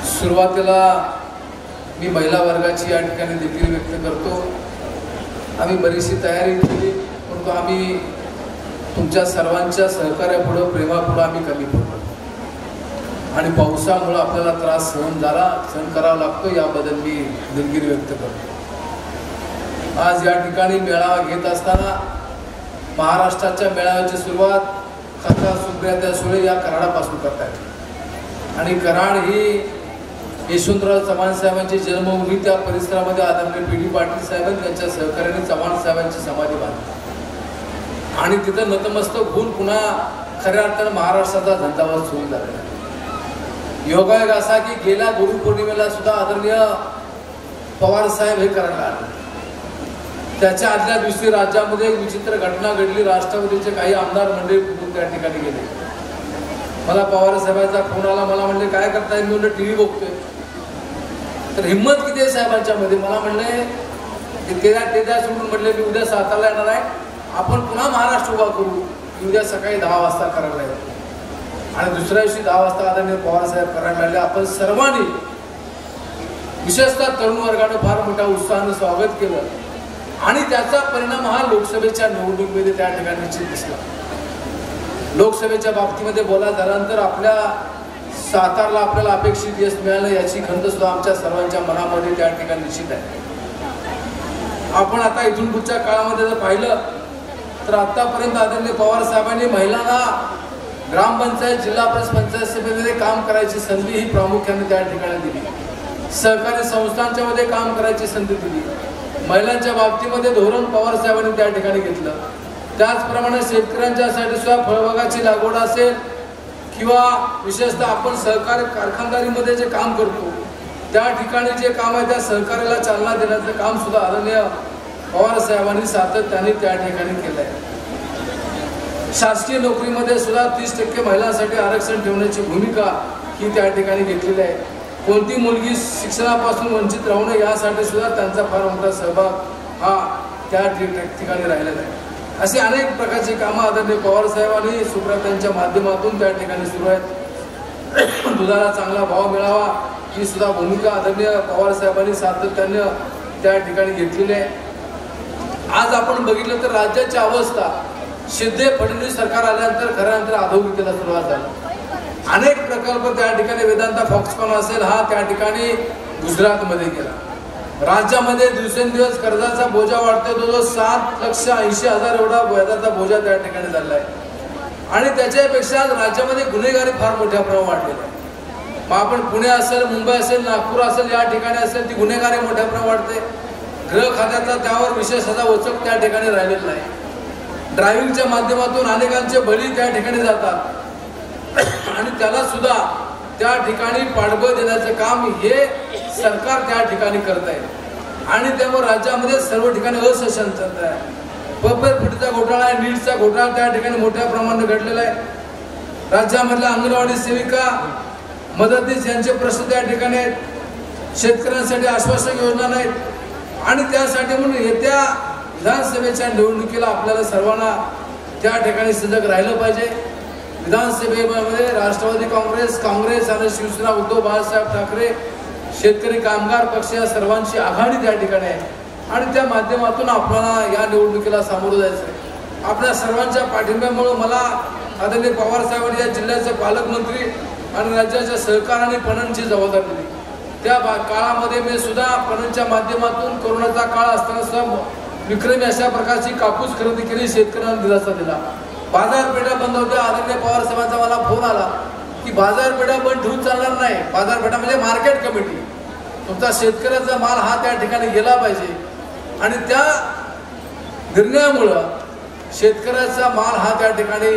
सुरुवातीला मी महिला वर्गाची या ठिकाणी देखील व्यक्त करतो. आम्ही बरीचशी तयारी केली परंतु आम्ही तुमच्या सर्वांच्या सहकार्यापुढं प्रेमापुढं आम्ही कमी पडलो आणि पावसामुळं आपल्याला त्रास सहन करावा लागतो. याबद्दल मी दिलगिरी व्यक्त करतो. आज या ठिकाणी मेळावा घेत असताना महाराष्ट्राच्या मेळाव्याची सुरुवात खासदार सुप्रियाताई सुळे या कराडापासून करतात आणि कराड ही यशवंतराव चव्हाण साहेबांची जन्मभूमी. त्या परिसरामध्ये आदरणीय पी.डी. पाटील साहेबांनी त्यांच्या सहकार्याने चव्हाण साहेबांची समाधी बांधली आणि तिथं नतमस्तक होऊन पुन्हा खऱ्या अर्थानं महाराष्ट्राचा झंझावात सुरू झालेला. योगायोग असा की गेल्या गुरुपौर्णिमेला सुद्धा आदरणीय पवार साहेब हे करायला आले. त्याच्या आदल्या दिवशी राज्यामध्ये एक विचित्र घटना घडली. राष्ट्रवादीचे काही आमदार मंडळी त्या ठिकाणी गेले. मला पवार साहेबांचा फोन आला. मला म्हणले काय करताय? मी म्हणलं टीव्ही बघतोय. तर हिंमत किती आहे साहेबांच्या मध्ये? मला म्हणले ते द्या सोडून. म्हटले मी उद्या सातारला येणार आहे आपण पुन्हा महाराष्ट्र उभा करू, उद्या सकाळी 10 वाजता करायला येतो आणि दुसऱ्या दिवशी 10 वाजता आदरणीय पवारसाहेब करायला लागले. आपण सर्वांनी विशेषतः तरुण वर्गानं फार मोठ्या उत्साहानं स्वागत केलं आणि त्याचा परिणाम हा लोकसभेच्या निवडणुकीमध्ये त्या ठिकाणी निश्चित दिसला. लोकसभेच्या बाबतीमध्ये बोला झाल्यानंतर आपल्या सातारला आपल्याला अपेक्षित यश मिळालं याची खंत सुद्धा आमच्या सर्वांच्या मनामध्ये त्या ठिकाणी निश्चित आहे. आपण आता इथून पुढच्या काळामध्ये जर पाहिलं तर आतापर्यंत आदरणीय पवार साहेबांनी महिलांना ग्रामपंचायत जिल्हा परिषद पंचायत समितीमध्ये काम करायची संधी ही प्रामुख्याने त्या ठिकाणी दिली. सहकारी संस्थांच्या मध्ये काम करायची संधी दिली. महिलांच्या बाबतीमध्ये धोरण पवार साहेबांनी त्या ठिकाणी घेतलं. त्याचप्रमाणे शेतकऱ्यांच्यासाठी सुद्धा फळबागाची लागवड असेल किंवा विशेषतः आपण सहकारी कारखानदारीमध्ये जे काम करतो त्या ठिकाणी जे काम आहे त्या सहकार्याला चालना देण्याचं काम सुद्धा आदरणीय पवार साहेबांनी सातत्याने त्या ठिकाणी केलं आहे. शासकीय नोकरीमध्ये सुद्धा 30% महिलांसाठी आरक्षण ठेवण्याची भूमिका ही त्या ठिकाणी घेतलेली आहे. कोणती मुलगी शिक्षणापासून वंचित राहू नये यासाठी सुद्धा त्यांचा फार मोठा सहभाग हा त्या ठिकाणी राहिलेला आहे. अशी अनेक प्रकारची कामं आदरणीय पवार साहेबांनी सुप्रियाताईंच्या माध्यमातून त्या ठिकाणी सुरू आहेत. दुधाला चांगला भाव मिळावा ही सुद्धा भूमिका आदरणीय पवार साहेबांनी सातत्याने त्या ठिकाणी घेतलेली आहे. आज आपण बघितलं तर राज्याची अवस्था शिंदे फडणवीस सरकार आल्यानंतर खऱ्यानंतर अधोगतीला सुरुवात झाली. अनेक प्रकल्प त्या ठिकाणी वेदांता फॉक्सकॉन असेल हा त्या ठिकाणी गुजरातमध्ये गेला. राज्यामध्ये दिवसेंदिवस कर्जाचा बोजा वाढतोय. तो 7,80,000 एवढा व्याजाचा बोजा त्या ठिकाणी झाला आहे आणि त्याच्यापेक्षा राज्यामध्ये गुन्हेगारी फार मोठ्या प्रमाणात वाढलेली आहे. मग आपण पुणे असेल, मुंबई असेल, नागपूर असेल या ठिकाणी असेल ती गुन्हेगारी मोठ्या प्रमाणात वाढते. गृह खात्याचा त्यावर विशेष असा वचक त्या ठिकाणी राहिलेला नाही. ड्रायव्हिंगच्या माध्यमातून अनेकांचे बळी त्या ठिकाणी जातात आणि त्याला सुद्धा त्या ठिकाणी पाठबळ देण्याचं काम हे सरकार त्या ठिकाणी करत आहे आणि त्यामुळे राज्यामध्ये सर्व ठिकाणी असशांतता आहे. पेपर फुटीचा घोटाळा आहे, नीटचा घोटाळा त्या ठिकाणी मोठ्या प्रमाणात घडलेला आहे. राज्यामधल्या अंगणवाडी सेविका मदतनीस यांचे प्रश्न त्या ठिकाणी आहेत. शेतकऱ्यांसाठी आश्वासक योजना नाहीत आणि त्यासाठी म्हणून येत्या विधानसभेच्या निवडणुकीला आपल्याला सर्वांना त्या ठिकाणी सजग राहिलं पाहिजे. विधानसभेमध्ये राष्ट्रवादी काँग्रेस आणि शिवसेना उद्धव बाळासाहेब ठाकरे शेतकरी कामगार पक्ष या सर्वांची आघाडी त्या ठिकाणी आहे आणि त्या माध्यमातून आपल्याला या निवडणुकीला सामोरं जायचं आहे. आपल्या सर्वांच्या पाठिंब्यामुळे मला आदरणीय पवार साहेबांनी या जिल्ह्याचे पालकमंत्री आणि राज्याच्या सहकाराने पणनची जबाबदारी दिली. त्या काळामध्ये मी सुद्धा पणनच्या माध्यमातून कोरोनाचा काळ असताना सुद्धा विक्रमी अशा प्रकारची कापूस खरेदी केली, शेतकऱ्यांना दिलासा दिला. बाजारपेठा बंद होत्या. आदरणीय पवार साहेबांचा मला फोन आला की बाजारपेठा बंद ठेवून चालणार नाही. बाजारपेठा म्हणजे मार्केट कमिटी, तुमचा शेतकऱ्याचा माल हा त्या ठिकाणी गेला पाहिजे आणि त्या निर्णयामुळं शेतकऱ्याचा माल हा त्या ठिकाणी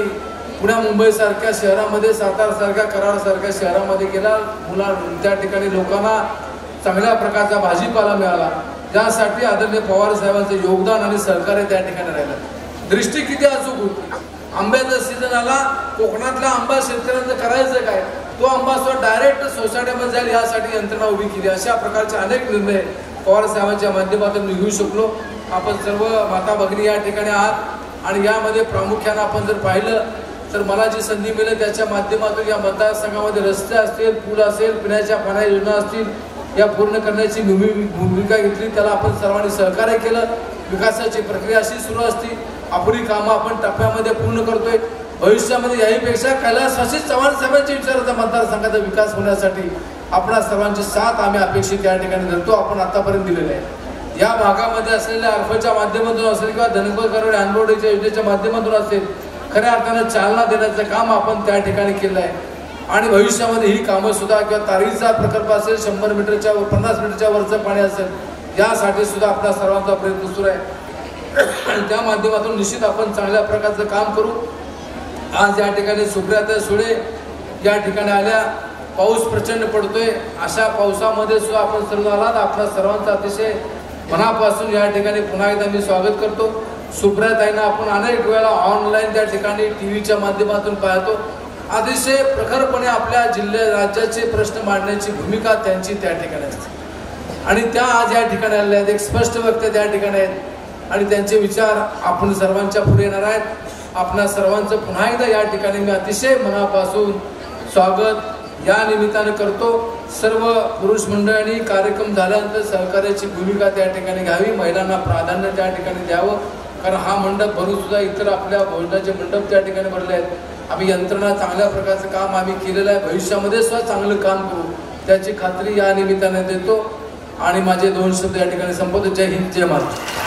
पुण्या मुंबईसारख्या शहरामध्ये, सातारसारख्या कराडसारख्या शहरामध्ये गेला. त्या ठिकाणी लोकांना चांगल्या प्रकारचा भाजीपाला मिळाला. त्यासाठी आदरणीय पवार साहेबांचं योगदान आणि सहकार्य त्या ठिकाणी राहिलं. दृष्टी किती अचूक होती. आंब्याचा सीझन आला, कोकणातला आंबा शेतकऱ्यांचं करायचं काय, तो आंबा सुद्धा डायरेक्ट सोसायटीमध्ये जाईल यासाठी यंत्रणा उभी केली. अशा प्रकारचे अनेक निर्णय पवार साहेबांच्या माध्यमातून घेऊ शकलो. आपण सर्व माता भगिनी या ठिकाणी आहात आणि यामध्ये प्रामुख्यानं आपण जर पाहिलं तर मला जी संधी मिळेल त्याच्या माध्यमातून या मतदारसंघामध्ये रस्ते असतील, पूल असेल, पिण्याच्या पाण्या योजना असतील या पूर्ण करण्याची भूमिका घेतली. त्याला आपण सर्वांनी सहकार्य केलं. विकासाची प्रक्रिया अशी सुरू असती. आपली कामं आपण टप्प्यामध्ये पूर्ण करतोय. भविष्यामध्ये याहीपेक्षा कैलासवासी चव्हाण साहेबांच्या विचाराचा मतदारसंघाचा विकास होण्यासाठी आपणा सर्वांची साथ आम्ही अपेक्षित या ठिकाणी धरतो. आपण आतापर्यंत दिलेलं आहे. या भागामध्ये असलेल्या अर्फच्या माध्यमातून असेल किंवा धनगर अनबोर्डेच्या योजनेच्या माध्यमातून असेल खऱ्या अर्थानं चालना देण्याचं काम आपण त्या ठिकाणी केलं आहे आणि भविष्यामध्ये ही कामं सुद्धा किंवा तारीचा प्रकल्प असेल, 100 मीटरच्या 50 मीटरच्या वरचं पाणी असेल यासाठी सुद्धा आपला सर्वांचा प्रयत्न सुरू आहे आणि त्या माध्यमातून निश्चित आपण चांगल्या प्रकारचं काम करू. आज या ठिकाणी सुप्रियाताई सुळे या ठिकाणी आल्या. पाऊस प्रचंड पडतोय. अशा पावसामध्ये सुद्धा आपण सर्व आलात. आपल्या सर्वांचा अतिशय मनापासून या ठिकाणी पुन्हा एकदा मी स्वागत करतो. सुप्रियाताईंना आपण अनेक वेळा ऑनलाईन त्या ठिकाणी टीव्हीच्या माध्यमातून पाहतो. अतिशय प्रखरपणे आपल्या जिल्ह्या राज्याचे प्रश्न मांडण्याची भूमिका त्यांची त्या ठिकाणी असते आणि त्या आज या ठिकाणी आलेल्या आहेत. एक स्पष्ट वक्ते त्या ठिकाणी आहेत. आणि त्यांचे विचार आपण सर्वांच्या पुढे येणार आहेत. आपणा सर्वांचं पुन्हा एकदा या ठिकाणी मी अतिशय मनापासून स्वागत या निमित्तानं करतो. सर्व पुरुष मंडळांनी कार्यक्रम झाल्यानंतर सहकार्याची भूमिका त्या ठिकाणी घ्यावी, महिलांना प्राधान्य त्या ठिकाणी द्यावं, कारण हा मंडप भरून सुद्धा इतर आपल्या भोजनाचे मंडप त्या ठिकाणी भरले आहेत. आम्ही यंत्रणा चांगल्या प्रकारचं काम आम्ही केलेलं आहे, भविष्यामध्ये सुद्धा चांगलं काम करू त्याची खात्री या निमित्ताने देतो आणि माझे 2 शब्द या ठिकाणी संपवतो. जय हिंद, जय महाराष्ट्र.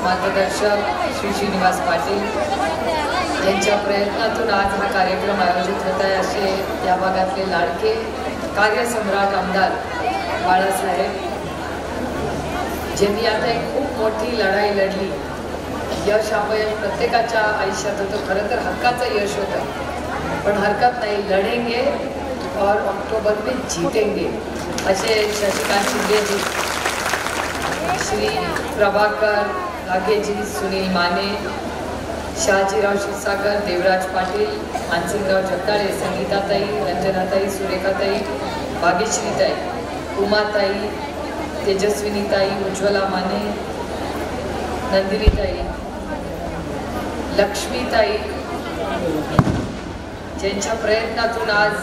मार्गदर्शक श्री श्रीनिवास पाटील यांच्या प्रयत्नातून आज हा कार्यक्रम आयोजित होत आहे. असे या भागातले लाडके कार्यसम्राट आमदार बाळासाहेब, ज्यांनी आता एक खूप मोठी लढाई लढली. यश अपयश प्रत्येकाच्या आयुष्यात होतं, खरं तर हक्काचं यश होतं, पण हरकत नाही, लढेंगे और अक्टोबर में जीतेंगे असे शशिकांत शिंदेजी, श्री प्रभाकर लागेजी, सुनील माने, शहाजीराव क्षीरसागर, देवराज पाटील, मानसिंगराव जगदाळे, संगीताताई, रंजनाताई, सुरेखाताई, भाग्यश्रीताई, उमाताई, तेजस्विनीताई, उज्ज्वला माने, नंदिनीताई, लक्ष्मीताई, ज्यांच्या प्रयत्नातून आज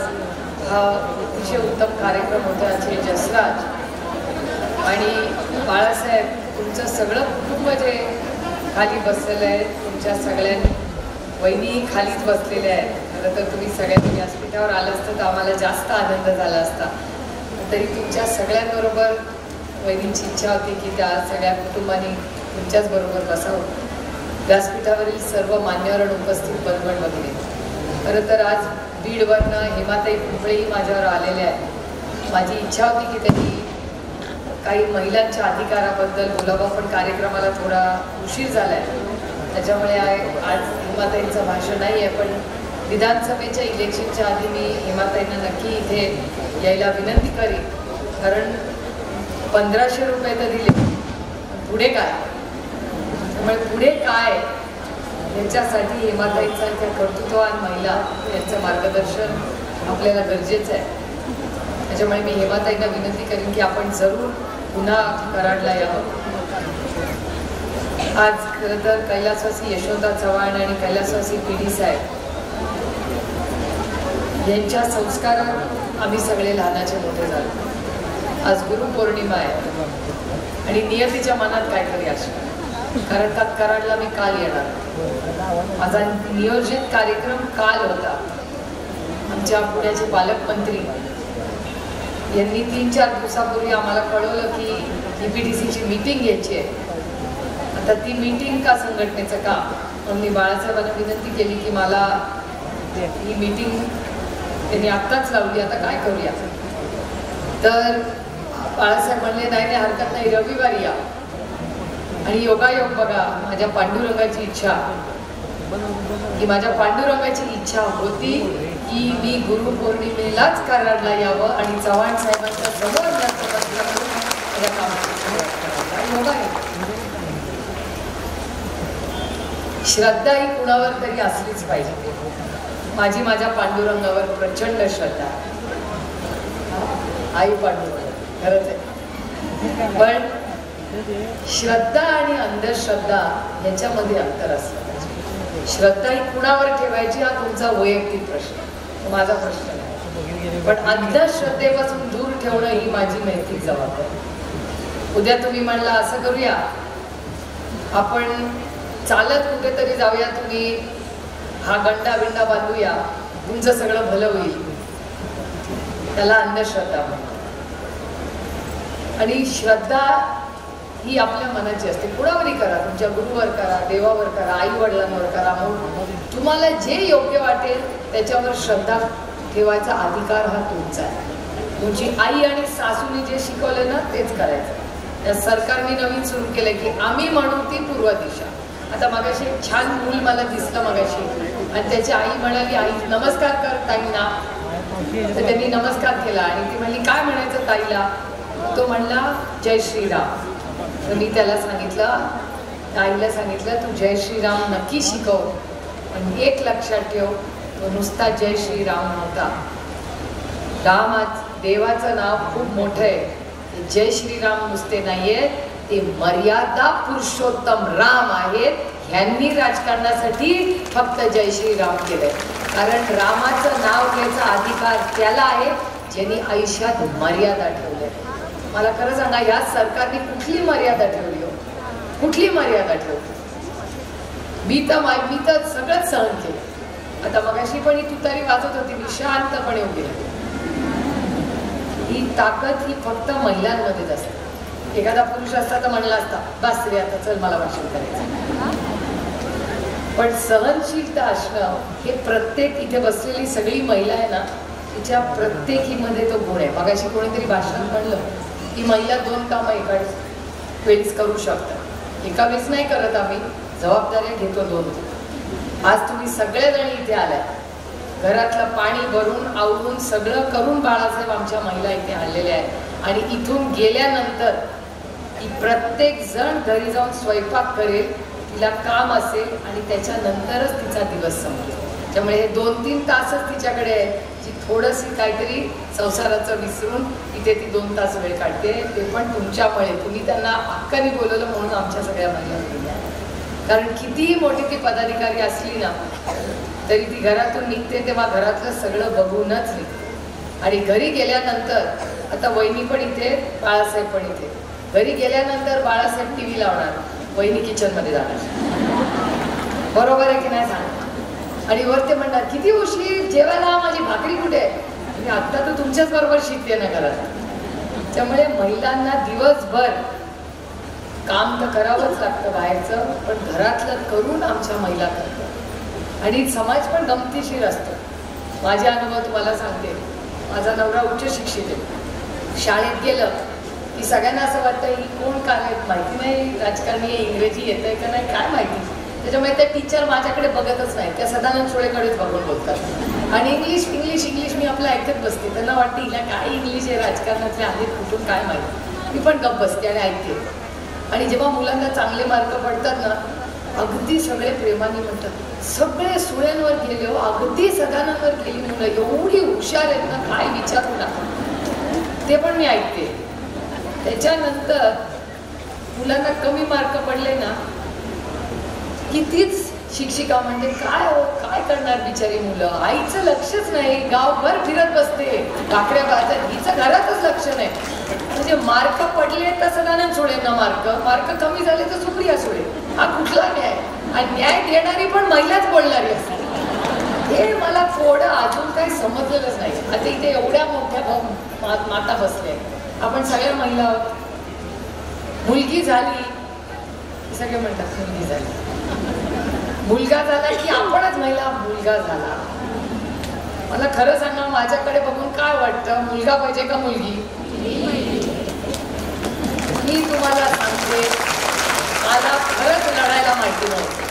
हा अतिशय उत्तम कार्यक्रम होता. असे जसराज आणि बाळासाहेब, तुमचं सगळं कुटुंब जे खाली बसलेलं आहे, तुमच्या सगळ्यांनी वहिनी खालीच बसलेल्या आहेत. खरं तर तुम्ही सगळ्यांनी व्यासपीठावर आलं असतं तर आम्हाला जास्त आनंद झाला असता. तरी तुमच्या सगळ्यांबरोबर वहिनींची इच्छा होती की त्या सगळ्या कुटुंबांनी तुमच्याच बरोबर बसावं. व्यासपीठावरील सर्व मान्यवर उपस्थित बंधू भगिनी, खरं तर आज बीडवरनं हेमाताई कुंपळेही माझ्यावर आलेल्या आहेत. माझी इच्छा होती की त्यांनी काही महिलांच्या अधिकाराबद्दल बोलावं, पण कार्यक्रमाला थोडा उशीर झाला आहे, त्याच्यामुळे आज हेमाताईंचं भाषण नाही आहे. पण विधानसभेच्या इलेक्शनच्या आधी मी हेमाताईंना नक्की इथे यायला विनंती करीन, कारण 1500 रुपये तर दिले, पुढे काय, त्यामुळे पुढे काय याच्यासाठी हेमाताईंसारख्या कर्तृत्ववान महिला यांचं मार्गदर्शन आपल्याला गरजेचं आहे. त्याच्यामुळे मी हेमाताईंना विनंती करीन की आपण जरूर पुन्हा कराडला यावं. आज खरं तर कैलासवासी यशोदा चव्हाण आणि कैलासवासी PD साहेब यांच्या संस्कारात आम्ही सगळे लहानाचे मोठे झालो. आज गुरुपौर्णिमा आहे आणि नियतीच्या मनात काहीतरी असतं, कारण का कराडला मी काल येणार. माझा नियोजित कार्यक्रम काल होता. आमच्या पुण्याचे पालकमंत्री यांनी 3-4 दिवसापूर्वी आम्हाला कळवलं की EPTCची मीटिंग घ्यायची आहे. आता ती मीटिंग का संघटनेचं काम, म्हणून मी बाळासाहेबांना विनंती केली की मला ही मीटिंग त्यांनी आत्ताच लावली, आता काय करूया. तर बाळासाहेब म्हणले नाही हरकत नाही, रविवारी या. आणि योगायोग बघा, माझ्या पांडुरंगाची इच्छा की माझ्या पांडुरंगाची इच्छा होती की मी गुरुपौर्णिमेलाच कराडला यावं आणि चव्हाण साहेबांच्या समोर श्रद्धा ही कुणावर तरी असलीच पाहिजे. माझी माझ्या पांडुरंगावर प्रचंड श्रद्धा, आई पांडुरंग खरंच आहे. पण श्रद्धा आणि अंधश्रद्धा याच्यामध्ये अंतर असतं. श्रद्धा ही कुणावर ठेवायची हा तुमचा वैयक्तिक प्रश्न, माझा प्रश्न नाही. पण अंधश्रद्धेपासून दूर ठेवणं ही माझी नैतिक जबाबदारी. उद्या तुम्ही म्हणला असं करूया, आपण चालत कुठेतरी जाऊया, तुम्ही हा गंडा बिंडा बांधूया, तुमचं सगळं भलं होईल, त्याला अंधश्रद्धा म्हणतात. आणि श्रद्धा ही आपल्या मनाची असते. कुणावरही करा, तुमच्या गुरुवर करा, देवावर करा, आई वडिलांवर करा, तुम्हाला जे योग्य वाटेल त्याच्यावर श्रद्धा ठेवायचा अधिकार हा तुमचा आहे. तुमची आई आणि सासूनी जे शिकवलं ना तेच करायचं. त्या सरकारने नवीन सुरू केलं की आम्ही म्हणू ती पूर्व दिशा. आता मगाशी एक छान मूल मला दिसलं मगाशी आणि त्याची आई म्हणाली आई नमस्कार कर ताईंना. तर त्यांनी नमस्कार केला आणि ती म्हणली काय म्हणायचं ताईला. तो म्हणला जय श्रीराम. तर मी त्याला सांगितलं ताईला सांगितलं तू जय श्रीराम नक्की शिकव पण एक लक्षात ठेव तो नुसता जय श्रीराम नव्हता. राम देवाचं नाव खूप मोठं आहे. जय श्रीराम नुसते नाहीये ते मर्यादा पुरुषोत्तम राम आहेत. ह्यांनी राजकारणासाठी फक्त जय श्रीराम केलंय कारण रामाचं नाव घ्यायचा अधिकार त्याला आहे ज्यांनी आयुष्यात मर्यादा ठेवल्या. मला खरं सांगा ह्या सरकारने कुठली मर्यादा ठेवली हो. कुठली मर्यादा ठेवली. मी तर सगळंच सहन केलं. आता मगाशी पण ही तुतारी वाजत होती मी शांतपणे उभी राहिली. ही ताकद ही फक्त महिलांमध्येच असते. एखादा पुरुष असता तर म्हणला असता बस रे आता चल मला भाषण करायचं. पण सहनशीलता असणं हे प्रत्येक इथे बसलेली सगळी महिला आहे ना तिच्या प्रत्येकीमध्ये तो गुण आहे. मगाशी कोणीतरी भाषण म्हणलं की महिला 2 कामं एका वेळेस करू शकतात. एका वेळेस नाही करत आम्ही जबाबदाऱ्या घेतो 2. आज तुम्ही सगळेजण इथे आलाय. घरातलं पाणी भरून आवरून सगळं करून बाळासाहेब आमच्या महिला इथे आलेल्या आहेत आणि इथून गेल्यानंतर की प्रत्येक जण घरी जाऊन स्वयंपाक करेल तिला काम असेल आणि त्याच्यानंतरच तिचा दिवस संपेल. त्यामुळे हे 2-3 तासच तिच्याकडे आहे जी थोडंशी काहीतरी संसाराचं विसरून इथे ती 2 तास वेळ काढते. ते पण तुमच्यामुळे तुम्ही त्यांना हक्काने बोलवलं म्हणून आमच्या सगळ्या महिला गेल्या. कारण कितीही मोठी ती पदाधिकारी असली ना तरी ती घरातून निघते तेव्हा घरातलं सगळं बघूनच निघते. आणि घरी गेल्यानंतर आता वहिनी पण इथे बाळासाहेब पण इथे. घरी गेल्यानंतर बाळासाहेब TV लावणार वहिनी किचनमध्ये जाणार. बरोबर आहे की नाही सांग. आणि वर ते म्हणणार किती उशीर जेवायला माझी भाकरी कुठे आहे. आणि आत्ता तर तुमच्याच बरोबर शिकते ना घरात. त्यामुळे महिलांना दिवसभर काम तर करावंच लागतं बाहेरचं पण घरातलं करून आमच्या महिला करतात. आणि समाज पण गमतीशीर असतो. माझे अनुभव तुम्हाला सांगते. माझा नवरा उच्च शिक्षित आहे. शाळेत गेलं की सगळ्यांना असं वाटतं ही कोण काय माहिती नाही राजकारणी इंग्रजी येत आहे का नाही काय माहिती. त्याच्यामुळे त्या टीचर माझ्याकडे बघतच नाही त्या सदानंद सोळेकडेच बघून बोलतात. आणि इंग्लिश इंग्लिश इंग्लिश मी आपलं ऐकत बसते. त्यांना वाटतं हिला काय इंग्लिश आहे राजकारणातले आहेत कुठून काय माहिती. मी पण गप्प बसते आणि ऐकते. आणि जेव्हा मुलांना चांगले मार्क पडतात ना अगदी सगळे प्रेमाने म्हणतात सगळे सुळ्यांवर गेले हो अगदी सदानंदवर गेली मुलं एवढी हुशार आहेत ना काय विचारू नका. ते पण मी ऐकते. त्याच्यानंतर मुलांना कमी मार्क पडले ना कितीच शिक्षिका म्हणजे काय हो काय करणार बिचारी मुलं. आईचं लक्षच नाही गावभर फिरत बसते भाकऱ्या बाजार हिचं घरातच लक्ष नाही. म्हणजे मार्क पडले तर सदानंद सोडेना मार्क कमी झाले तर सुप्रिया सोडे. हा कुठला न्याय. आणि न्याय देणारी पण महिलाच बोलणारी असते. हे मला थोडं अजून काही समजलेलंच नाही. आता इथे एवढ्या मोठ्या माता बसल्या आपण सगळ्या महिला मुलगी झाली सगळे म्हणतात मुलगी झाली. मुलगा झाला की आपणच महिला मुलगा झाला. मला खरं सांगा माझ्याकडे बघून काय वाटतं मुलगा पाहिजे का मुलगी. मी तुम्हाला सांगते मला खरंच लढायला माहिती नव्हतं.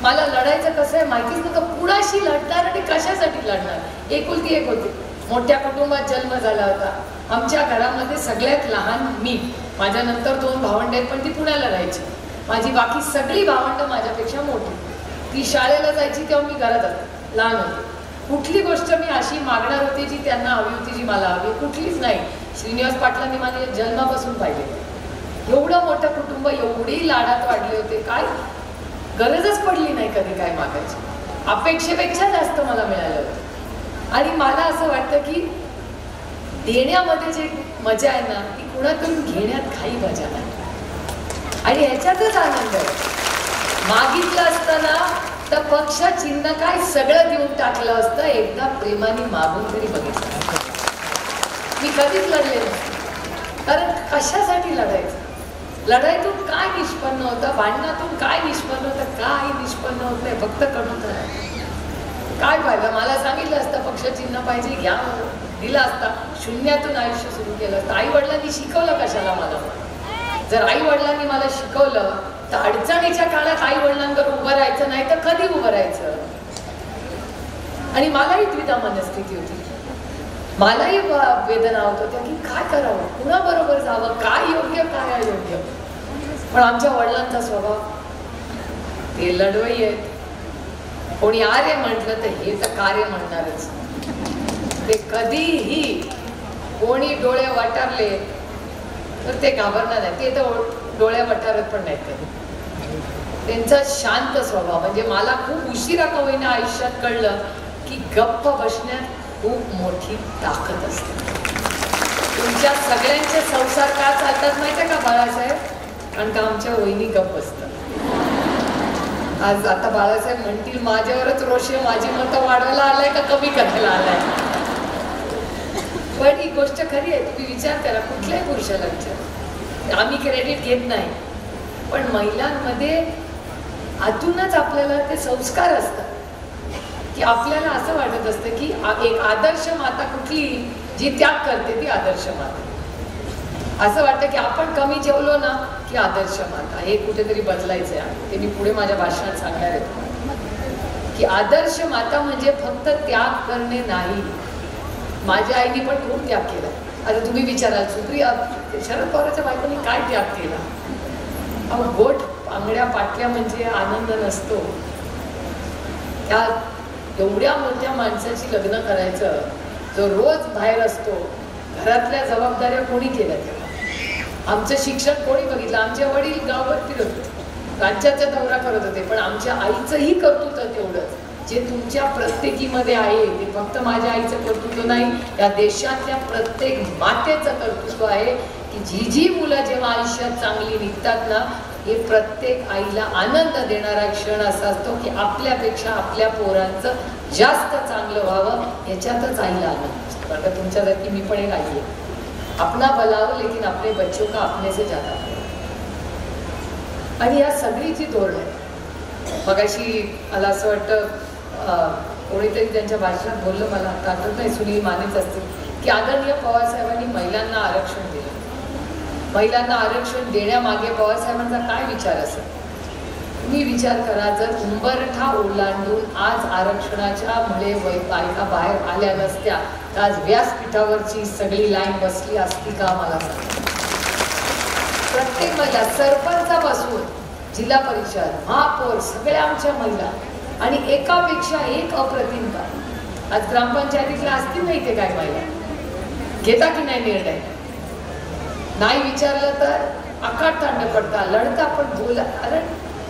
मला लढायचं कसं आहे माहितीच नव्हतं. कुणाशी लढणार आणि कशासाठी लढणार. एकुलती एक होती. मोठ्या कुटुंबात जन्म झाला होता. आमच्या घरामध्ये सगळ्यात लहान मी. माझ्यानंतर 2 भावंड आहेत पण ती पुण्याला राहायची. माझी बाकी सगळी भावंड माझ्यापेक्षा मोठी. ती शाळेला जायची तेव्हा मी घरात होते लहान होते. कुठली गोष्ट मी अशी मागणार होती जी त्यांना हवी होती जी मला हवी कुठलीच नाही. श्रीनिवास पाटलांनी माझ्या जन्मापासून पाहिले. एवढं मोठं कुटुंब एवढी लाडात वाढले होते काय गरजच पडली नाही कधी काय मागायची. अपेक्षेपेक्षा जास्त मला मिळालं होतं. आणि मला असं वाटतं की देण्यामध्ये जी मजा आहे ना ती कुणाकडून घेण्यात काही मजा नाही. आणि ह्याच्यातच आनंद आहे. मागितलं असताना तर पक्ष चिन्ह काय सगळं देऊन टाकलं असतं. एकदा प्रेमाने मागून तरी बघितलं. मी कधीच लढले नसते. कारण कशासाठी लढायचं. लढाईतून काय निष्पन्न होतं भांडणातून काय निष्पन्न होतं काही निष्पन्न होत नाही. फक्त कडून काय पाहिलं मला सांगितलं असतं पक्ष चिन्ह पाहिजे घ्या दिला असता, शून्यातून आयुष्य सुरू केलं असतं. आई वडिलांनी शिकवलं कशाला मला? जर आई वडिलांनी मला शिकवलं तर अडचणीच्या काळात आई वडिलांवर उभं राहायचं नाही तर कधी उभं राहायचं? आणि मलाही द्विधा मनस्थिती होती, मलाही वेदना होत होत्या की काय करावं, कुणाबरोबर जावं, काय योग्य काय अयोग्य. पण आमच्या वडिलांचा स्वभाव, ते लढवई आहेत. कोणी आर्य म्हटलं तर हे तर कार्य म्हणणारच. ते कधीही कोणी डोळे वाटारले तर ते घाबरणार नाही, ते तर डोळ्या वाटारत पण नाहीत कधी. त्यांचा शांत स्वभाव म्हणजे मला खूप उशिरा का होईना आयुष्यात कळलं की गप्प बसण्यात खूप मोठी ताकद असते. तुमच्या सगळ्यांचे संसार का चालतात माहिती का बाळासाहेब? कारण का आमच्या वहिनी गप्प असतात. आज आता बाळासाहेब म्हणतील माझ्यावरच रोषे, माझी मतं वाढवायला आलाय का कमी करायला आलाय? पण ही गोष्ट खरी आहे. तुम्ही विचार करा, कुठल्याही पुरुषाला विचार, आम्ही क्रेडिट घेत नाही, पण महिलांमध्ये आतूनच आपल्याला ते संस्कार असतात की आपल्याला असं वाटत असतं की एक आदर्श माता कुठली जी त्याग करते ती आदर्श माता. असं वाटतं की आपण कमी जेवलो ना की आदर्श माता. हे कुठेतरी बदलायचं आहे. ते मी पुढे माझ्या भाषणात सांगणार आहे की आदर्श माता म्हणजे फक्त त्याग करणे नाही. माझ्या आईने पण खूप त्याग केला. आता तुम्ही विचाराल सुप्रिया, शरद पवारांच्या बायकोनी काय त्याग केला? अहो, गोठ बांगड्या पाटल्या म्हणजे आनंद नसतो. त्या एवढ्या मोठ्या माणसाची लग्न करायचं जो रोज बाहेर असतो, घरातल्या जबाबदाऱ्या कोणी केल्या? तेव्हा आमचं शिक्षण कोणी बघितलं? आमचे वडील गावभर फिरत होते, राज्याचा दौरा करत होते, पण आमच्या आईचंही कर्तृत्व तेवढंच जे तुमच्या प्रत्येकीमध्ये आहे. ते फक्त माझ्या आईचं कर्तृत्व नाही, या देशातल्या प्रत्येक मातेचं कर्तृत्व आहे की जी मुलं जेव्हा आयुष्यात चांगली निघतात ना, हे प्रत्येक आईला आनंद देणारा क्षण असा असतो की आपल्यापेक्षा आपल्या पोरांचं जास्त चांगलं व्हावं, याच्यातच आईला आनंद असतो. कारण का तुमच्यासारखी मी पण एक आई आहे. अपना भलावं लेकिन अपने बच्चों का अपने से ज्यादा. आणि या सगळीची धोरण आहे. मगाशी मला असं वाटतं कोणीतरी त्यांच्या भाषणात बोललं, मला आठवत नाही, सुनील मानेच असतील, की आदरणीय पवारसाहेबांनी महिलांना आरक्षण दिलं. महिलांना आरक्षण देण्यामागे पवारसाहेबांचा काय विचार असेल? तुम्ही विचार करा, जर उंबरठा ओलांडून आज आरक्षणाच्या मुळे बायका बाहेर आल्या नसत्या तर आज व्यासपीठावरची सगळी लाईन बसली असती का? मला सांगा. प्रत्येक महिला, सरपंचापासून जिल्हा परिषद, महापौर, सगळ्या आमच्या महिला, आणि एकापेक्षा एक अप्रतिम का. आज ग्रामपंचायतीतल्या असतील नाही ते काय महिला घेता की नाही निर्णय? नाही विचारलं तर आकाटतांड पडता, लढता, पण बोला. अरे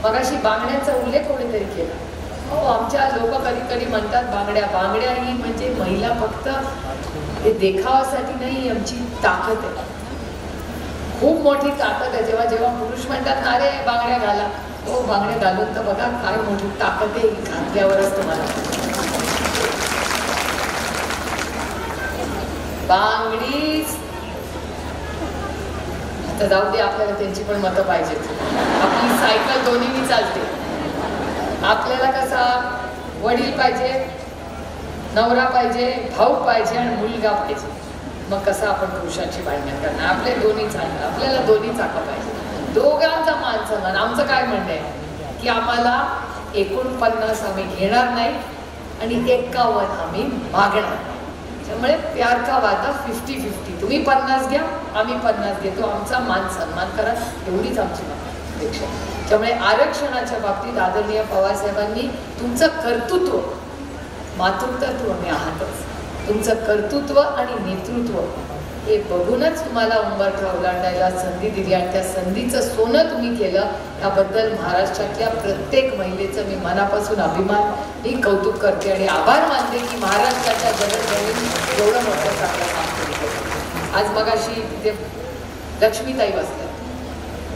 मगाशी बांगड्यांचा उल्लेख कोणीतरी केला. हो, आमच्या लोक कधी कधी म्हणतात बांगड्या ही म्हणजे महिला फक्त हे देखावासाठी नाही, आमची ताकद आहे, खूप मोठी ताकद आहे. जेव्हा जेव्हा पुरुष म्हणतात ना रे बांगड्या घाला, हो बांगड्या घालून तर बघा काय मोठी ताकद आहे, घातल्यावरच तुम्हाला. बांगडी आता जाऊ दे, आपल्याला त्यांची पण मतं पाहिजेत. आपली सायकल दोन्हीनी चालते. आपल्याला कसा वडील पाहिजे, नवरा पाहिजे, भाऊ पाहिजे आणि मुलगा पाहिजे. मग कसं आपण पुरुषांची भांडण करणार? आपले दोन्ही चालणं, आपल्याला दोन्ही चाकं पाहिजे. दोघांचा मान सन्मान. आमचं काय म्हणणं आहे की आम्हाला 49 आम्ही घेणार नाही आणि 51 आम्ही मागणार. त्यामुळे प्यार का वादा 50-50. तुम्ही 50 घ्या, आम्ही 50 घेतो. आमचा मान सन्मान करा, एवढीच आमची अपेक्षा. त्यामुळे आरक्षणाच्या बाबतीत आदरणीय पवारसाहेबांनी तुमचं कर्तृत्व, मातृत्व मी आहातच, तुमचं कर्तृत्व आणि नेतृत्व हे बघूनच तुम्हाला उंबरठा ओलांडायला संधी दिली आणि त्या संधीचं सोनं तुम्ही केलं. याबद्दल महाराष्ट्रातल्या प्रत्येक महिलेचं मी मनापासून अभिमान, मी कौतुक करते आणि आभार मानते की महाराष्ट्राच्या जगदजननी एवढं मोठं चांगलं काम केलं. आज मगाशी तिथे लक्ष्मीताई बसल्या.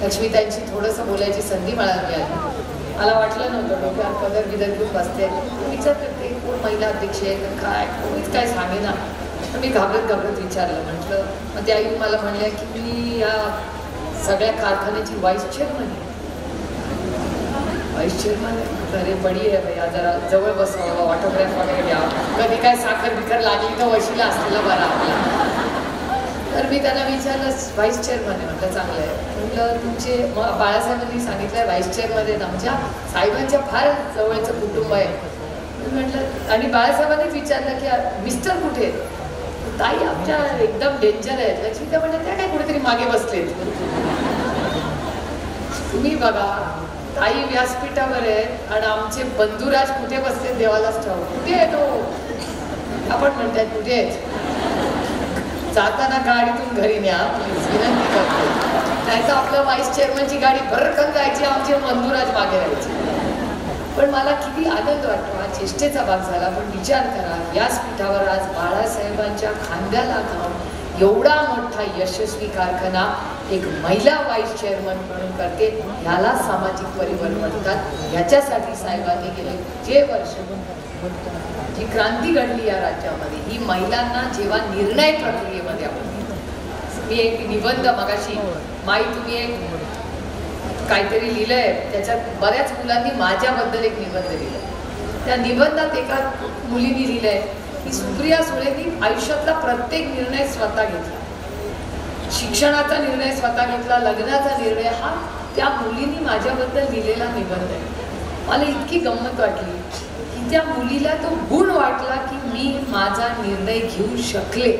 लक्ष्मीताईंची थोडंसं बोलायची संधी मला मिळाली. मला वाटलं नव्हतं डोक्यावर पदर बिदर घेऊन बसते. विचार करते कोण महिला अध्यक्ष आहे काय, कोणीच काय सांगे ना. तर मी घाबरत विचारलं. म्हटलं, मग त्या येऊन मला म्हणल्या की मी या सगळ्या कारखान्याची व्हाईस चेअरमन आहे. व्हाईस चेअरमन अरे बडी आहे भैया, जरा जवळ बसावं, ऑटोग्राफ वगैरे घ्या, कधी काय साखर बिखर लागली तर वशीला असलेला बरा आपला. तर मी त्यांना विचारलं व्हाईस चेअरमन आहे म्हटलं, चांगलं आहे म्हटलं. तुमचे बाळासाहेबांनी सांगितलं व्हाईस चेअरमन आहेत, आमच्या साहेबांच्या फार जवळचं कुटुंब आहे म्हटलं. आणि बाळासाहेबांनीच विचारलं की मिस्टर कुठे? ताई आमच्या एकदम डेंजर आहेत. लक्ष्मी त्या म्हणतात त्या काय कुठेतरी मागे बसलेत. तुम्ही बघा ताई व्यासपीठावर आहेत आणि आमचे बंधुराज कुठे बसले देवालाच ठाऊ. कुठे आहे तो? आपण म्हणतात कुठे आहेत? जाताना गाडीतून घरी न्या प्लीज, विनंती करतो. नाही तर आपलं व्हाईस चेअरमनची गाडी भरकन जायची, आमचे बंधुराज मागे राहायचे. पण मला किती आनंद वाटतो, हा चेष्टेचा भाग झाला. पण विचार करा, व्यासपीठावर आज बाळासाहेबांच्या खांद्याला घालून एवढा मोठा यशस्वी कारखाना एक महिला व्हाईस चेअरमन म्हणून करते. ह्याला सामाजिक परिवर्तन म्हणतात. ह्याच्यासाठी साहेबांनी गेले जे वर्ष जी क्रांती घडली या राज्यामध्ये, ही महिलांना जेव्हा निर्णय प्रक्रियेमध्ये मी एक निबंध मगाशी माई तुम्ही एक काहीतरी लिहिलंय, त्याच्यात बऱ्याच मुलांनी माझ्याबद्दल एक निबंध लिहिलं. त्या निबंधात एका मुलीने लिहिलंय की सुप्रिया सुळेंनी आयुष्यातला प्रत्येक निर्णय स्वतः घेतला. शिक्षणाचा निर्णय स्वतः घेतला, लग्नाचा निर्णय, हा त्या मुलीने माझ्याबद्दल लिहिलेला निबंध आहे. मला इतकी गंमत वाटली की त्या मुलीला तो गुण वाटला की मी माझा निर्णय घेऊ शकले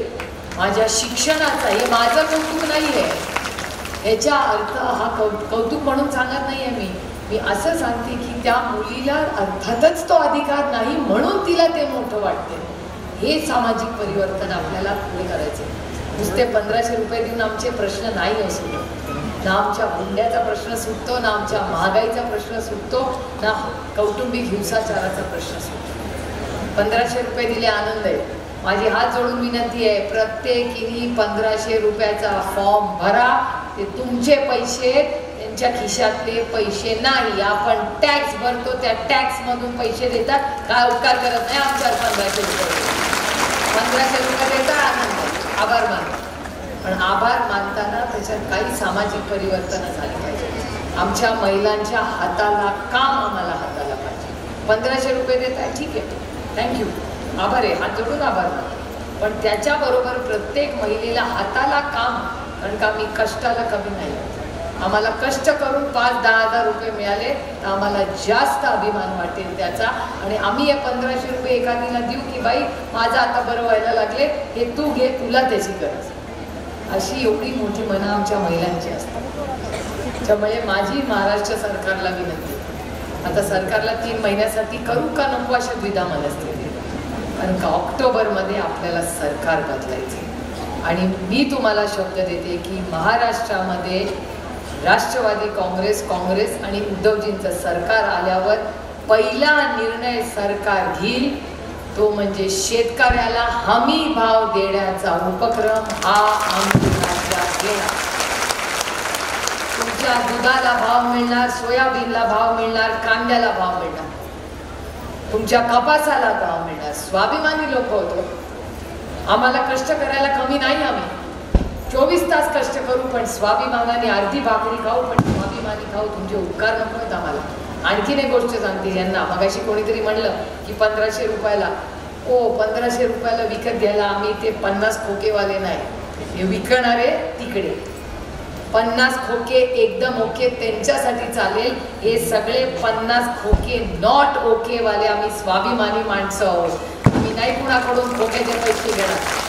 माझ्या शिक्षणाचा. हे माझं कौतुक नाही आहे, याच्या अर्थ हा कौतुक म्हणून सांगत नाही आहे मी असं सांगते की त्या मुलीला अर्थातच तो अधिकार नाही म्हणून तिला ते मोठं वाटते. हे सामाजिक परिवर्तन आपल्याला पुढे करायचे. नुसते 1500 रुपये देऊन आमचे प्रश्न नाही असू, ना आमच्या हुंड्याचा प्रश्न सुटतो, ना आमच्या महागाईचा प्रश्न सुटतो, ना कौटुंबिक हिंसाचाराचा प्रश्न सुटतो. 1500 रुपये दिले आनंद आहे. माझी हात जोडून विनंती आहे, प्रत्येकीने 1500 रुपयाचा फॉर्म भरा. ते तुमचे पैसे, त्यांच्या खिशातले पैसे नाही. आपण टॅक्स भरतो, त्या टॅक्स मधून पैसे देतात. काय उपकार करत नाही आमच्यावर 1500 रुपये. 1500 रुपये देतात, आनंद, आभार मानतो. पण आभार मानताना त्याच्यात काही सामाजिक परिवर्तन झाले पाहिजे. आमच्या महिलांच्या हाताला काम आम्हाला हाताला पाहिजे. 1500 रुपये देत आहे, ठीक आहे, थँक्यू, आभार आहे, हात जोडून आभार मानतो. पण त्याच्याबरोबर प्रत्येक महिलेला हाताला काम, कारण का मी कष्टाला कमी नाही. आम्हाला कष्ट करून 5-10 हजार रुपये मिळाले तर आम्हाला जास्त अभिमान वाटेल त्याचा. आणि आम्ही हे 1500 रुपये एखादीला देऊ की बाई माझं आता बरं व्हायला लागले, हे तू घे, तुला त्याची गरज. अशी एवढी मोठी मनं आमच्या महिलांची असतात. त्यामुळे माझी महाराष्ट्र सरकारला विनंती, आता सरकारला 3 महिन्यासाठी करू का नको अशा द्विधा मनस्थिती. कारण का ऑक्टोबरमध्ये आपल्याला सरकार बदलायचे. आणि मी तुम्हाला शब्द देते की महाराष्ट्रामध्ये राष्ट्रवादी काँग्रेस आणि उद्धवजींचं सरकार आल्यावर पहिला निर्णय सरकार घेईल तो म्हणजे शेतकऱ्याला हमी भाव देण्याचा उपक्रम हा आम्ही राज्यात घेणार. तुमच्या दुधाला भाव मिळणार, सोयाबीनला भाव मिळणार, कांद्याला भाव मिळणार, तुमच्या कपासाला भाव मिळणार. स्वाभिमानी लोक होतो, आम्हाला कष्ट करायला कमी नाही. आम्ही 24 तास कष्ट करू, पण स्वाभिमानाने अर्धी भाकरी खाऊ, पण स्वाभिमानी खाऊ. तुमचे उपकार नको आहेत आम्हाला. आणखीन एक गोष्ट सांगते यांना. मगाशी कोणीतरी म्हणलं की 1500 रुपयाला, 1500 रुपयाला विकत घ्यायला आम्ही ते 50 खोकेवाले नाही. हे विकणारे तिकडे 50 खोके एकदम ओके त्यांच्यासाठी चालेल. हे सगळे 50 खोके नॉट ओके वाले आम्ही स्वाभिमानी माणसं आहोत. आम्ही नाही कुणाकडून खोक्याचे पैसे घेणार.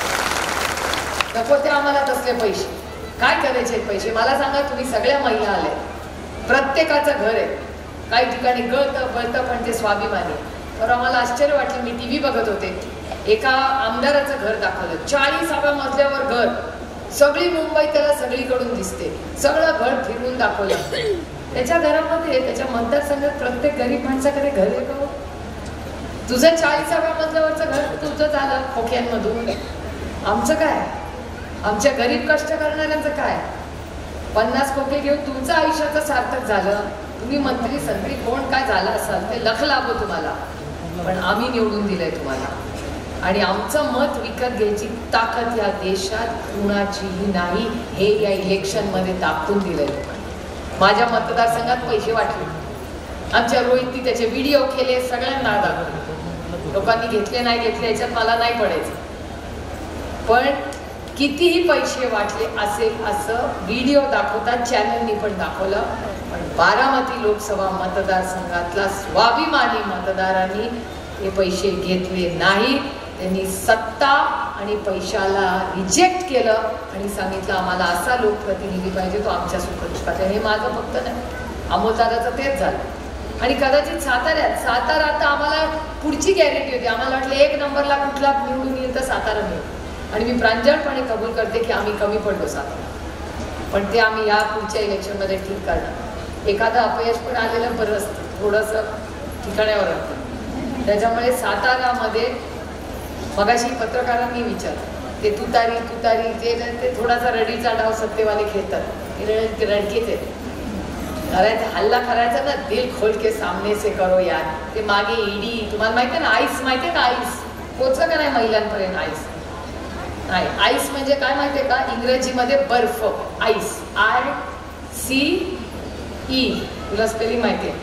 नको ते आम्हाला तसले पैसे. काय करायचे पैसे मला सांगा. तुम्ही सगळ्या महिला आल्या, प्रत्येकाचं घर आहे, काही ठिकाणी गळतं बळतं, पण ते स्वाभिमानी. तर आम्हाला आश्चर्य वाटलं. मी TV बघत होते, एका आमदाराचं घर दाखवलं, 40व्या मजल्यावर घर, सगळी मुंबई त्याला सगळीकडून दिसते, सगळं घर फिरवून दाखवलं. त्याच्या घरामध्ये, त्याच्या मतदारसंघात प्रत्येक गरीब माणसाकडे घर आहे का? तुझं 40व्या मजल्यावरचं घर तुझं झालं खोक्यांमधून. आमचं काय? आमच्या गरीब कष्ट करणाऱ्यांचं काय? 50 खोके घेऊन तुमचं आयुष्याचं सार्थक झालं. तुम्ही मंत्री संत्री कोण काय झालं असाल ते लख लाभो तुम्हाला, पण आम्ही निवडून दिलंय तुम्हाला. आणि आमचं मत विकत घ्यायची ताकद या देशात कुणाचीही नाही, हे या इलेक्शनमध्ये दाखवून दिलंय. माझ्या मतदारसंघात पैसे वाटले, आमच्या रोहितनी त्याचे व्हिडिओ केले, सगळ्यांना दाखवले. लोकांनी घेतले नाही घेतले याच्यात मला नाही पडायचं, पण कितीही पैसे वाटले असेल असं व्हिडिओ दाखवतात, चॅनलनी पण दाखवलं. पण बारामती लोकसभा मतदारसंघातला स्वाभिमानी मतदारांनी हे पैसे घेतले नाही. त्यांनी सत्ता आणि पैशाला रिजेक्ट केलं आणि सांगितलं आम्हाला असा लोकप्रतिनिधी पाहिजे, तो आमच्या सुखदुःखात. हे माझं फक्त नाही, अमोलदादाचं तेच झालं. आणि कदाचित सातारा आता आम्हाला पुढची गॅरंटी होती. आम्हाला वाटलं 1 नंबरला कुठला निवडून येईल तर सातारा मिळेल. आणि मी प्रांजळपणे कबूल करते की आम्ही कमी पडलो सातारा, पण ते आम्ही या पुढच्या इलेक्शनमध्ये ठीक करणार. एखादं अपयश पण आलेलं बरं असतं, थोडंसं ठिकाण्यावर असतं. त्याच्यामुळे सातारामध्ये मगाशी पत्रकारांनी विचारलं, ते तुतारी ते थोडासा रडीचा डाव सत्तेवाले खेळतात, रडकेच आहेत. करायचं हल्ला करायचा ना, दिल खोल के सामने से करो यार. ते मागे ईडी, तुम्हाला माहिती आहे ना, आईस माहिती आहे का, आईस पोचलं का नाही महिलांपर्यंत. आईस नाही, आईस म्हणजे काय माहिती आहे का, इंग्रजीमध्ये बर्फ, आईस, ICE, तुला स्पेलिंग माहिती आहे.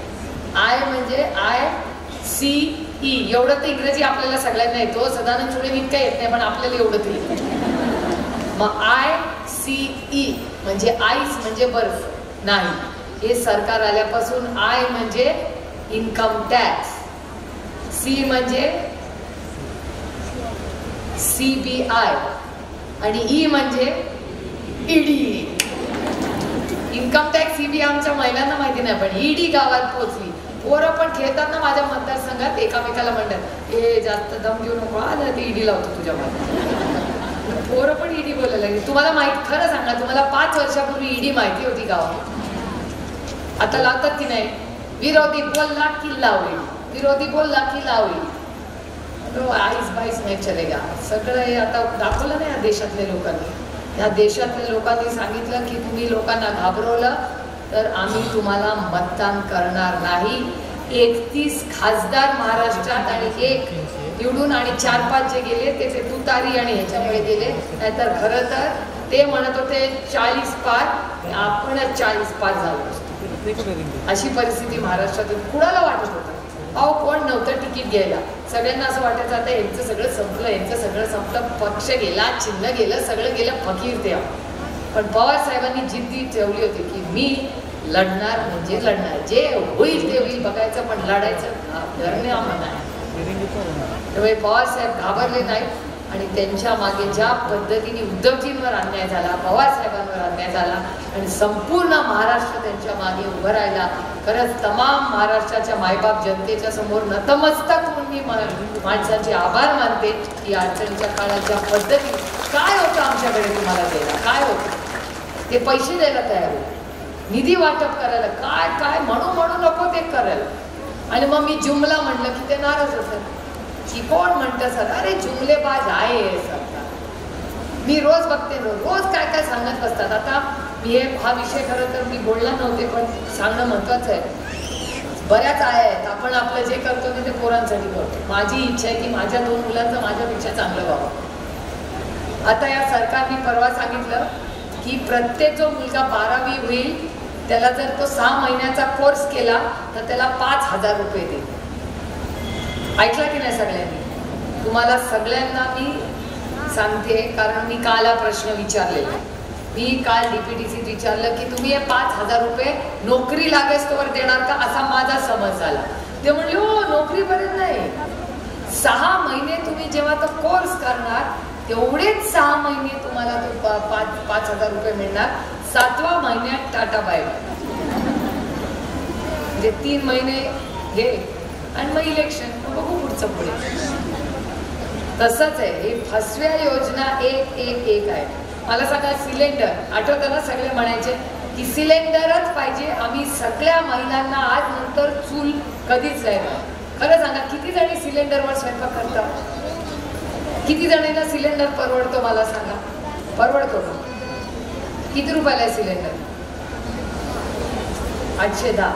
आय म्हणजे ICE, एवढं तर इंग्रजी आपल्याला सगळ्यांना येतो, सदानंद चुडे इतका येत नाही, पण आपल्याला एवढं तरी येतं. मग ICE म्हणजे आईस म्हणजे बर्फ नाही. हे सरकार आल्यापासून आय म्हणजे इन्कम टॅक्स, सी म्हणजे CBI आणि ई म्हणजे ईडी. इन्कम टॅक्स CBI आमच्या महिलांना माहिती नाही, पण ईडी गावात पोहोचली. पोरं पण खेळतात ना माझ्या मतदारसंघात, एकामेकाला म्हणतात हे जास्त दम घेऊ नको, आलं ते ईडी लावतो तुझ्या मध्ये. पोरं पण ईडी बोलायला लागली. तुम्हाला माहिती, खरं सांगा, तुम्हाला 5 वर्षापूर्वी ईडी माहिती होती गावात? आता लावतात की नाही? विरोधी बोलला की लावली, विरोधी बोलला की लावली. आईस बाईस नाही चलेगा. सगळं हे आता दाखवलं नाही या देशातल्या लोकांनी. या देशातल्या लोकांनी सांगितलं की तुम्ही लोकांना घाबरवलं तर आम्ही तुम्हाला मतदान करणार नाही. 31 खासदार महाराष्ट्रात आणि 1 निवडून आणि 4-5 जे गेले ते तुतारी आणि ह्याच्यामुळे गेले. नाहीतर खरं तर ते म्हणत होते 40 पार, आपणच 40 पार झालो. अशी परिस्थिती महाराष्ट्रातून कुणाला वाटत होतं? अहो कोण नव्हतं तिकीट घ्यायला. सगळ्यांना असं वाटायचं आता यांचं सगळं संपलं, यांचं सगळं संपलं, पक्ष गेला, चिन्ह गेलं, सगळं गेलं, फकीर ते. पण पवार साहेबांनी जिद्दी ठेवली होती की मी लढणार म्हणजे लढणार, जे होईल ते होईल बघायचं, पण लढायचं धरणे आम्हाला नाही. त्यामुळे पवार साहेब घाबरले नाहीत आणि त्यांच्या मागे ज्या पद्धतीने उद्धवजींवर अन्याय झाला, पवार साहेबांवर अन्याय झाला आणि संपूर्ण महाराष्ट्र त्यांच्या मागे उभं राहिला. खरंच तमाम महाराष्ट्राच्या मायबाप जनतेच्या समोर नतमस्तक म्हणून मी माणसांचे आभार मानते की अडचणीच्या काळात ज्या पद्धती काय होतं आमच्याकडे तुम्हाला द्यायला, काय होतं ते पैसे द्यायला तयार होते, निधी वाटप करायला, काय काय म्हणू नको ते करायला. आणि मग मी जुमला म्हणलं की ते नाराज होतं की कोण म्हणतं सर, अरे जुमलेबाज आहे सरकार. मी रोज बघते, रोज काय काय सांगत बसतात. आता मी हा विषय खरं तर मी बोलला नव्हते, पण सांगणं महत्वाचं आहे. बऱ्याच आहेत, आपण आपलं जे करतो ते पोरांसाठी करतो. माझी इच्छा आहे की माझ्या 2 मुलांचं माझ्यापेक्षा चांगलं व्हावं. आता या सरकारने परवा सांगितलं की प्रत्येक जो मुलगा 12वी होईल त्याला जर तो 6 महिन्याचा कोर्स केला तर त्याला 5,000 रुपये देईल. ऐकलं की नाही सगळ्यांनी? तुम्हाला सगळ्यांना मी सांगते, कारण मी काल हा प्रश्न विचारलेला. मी काल DPTCत विचारलं की तुम्ही हे 5,000 रुपये नोकरी लागेस तोवर देणार का, असा माझा समज झाला. ते म्हणले हो नोकरीपर्यंत नाही, 6 महिने तुम्ही जेव्हा तो कोर्स करणार तेवढेच 6 महिने तुम्हाला तो 5,000 रुपये मिळणार. 7व्या महिन्यात टाटा बाय, म्हणजे 3 महिने हे आणि मग इलेक्शन, बघू पुढचं पुढे. तसंच आहे हे फसव्या योजना एक आहे. मला सांगा सिलेंडर आठवतं ना, सगळे म्हणायचे की सिलेंडरच पाहिजे, आम्ही सगळ्या महिलांना आज नंतर चूल कधीच नाही. खरं सांगा किती जणी सिलेंडरवर स्वयंपाक करतात? किती जणांना सिलेंडर परवडतो मला सांगा? परवडतो का? किती रुपयाला आहे सिलेंडर? 810.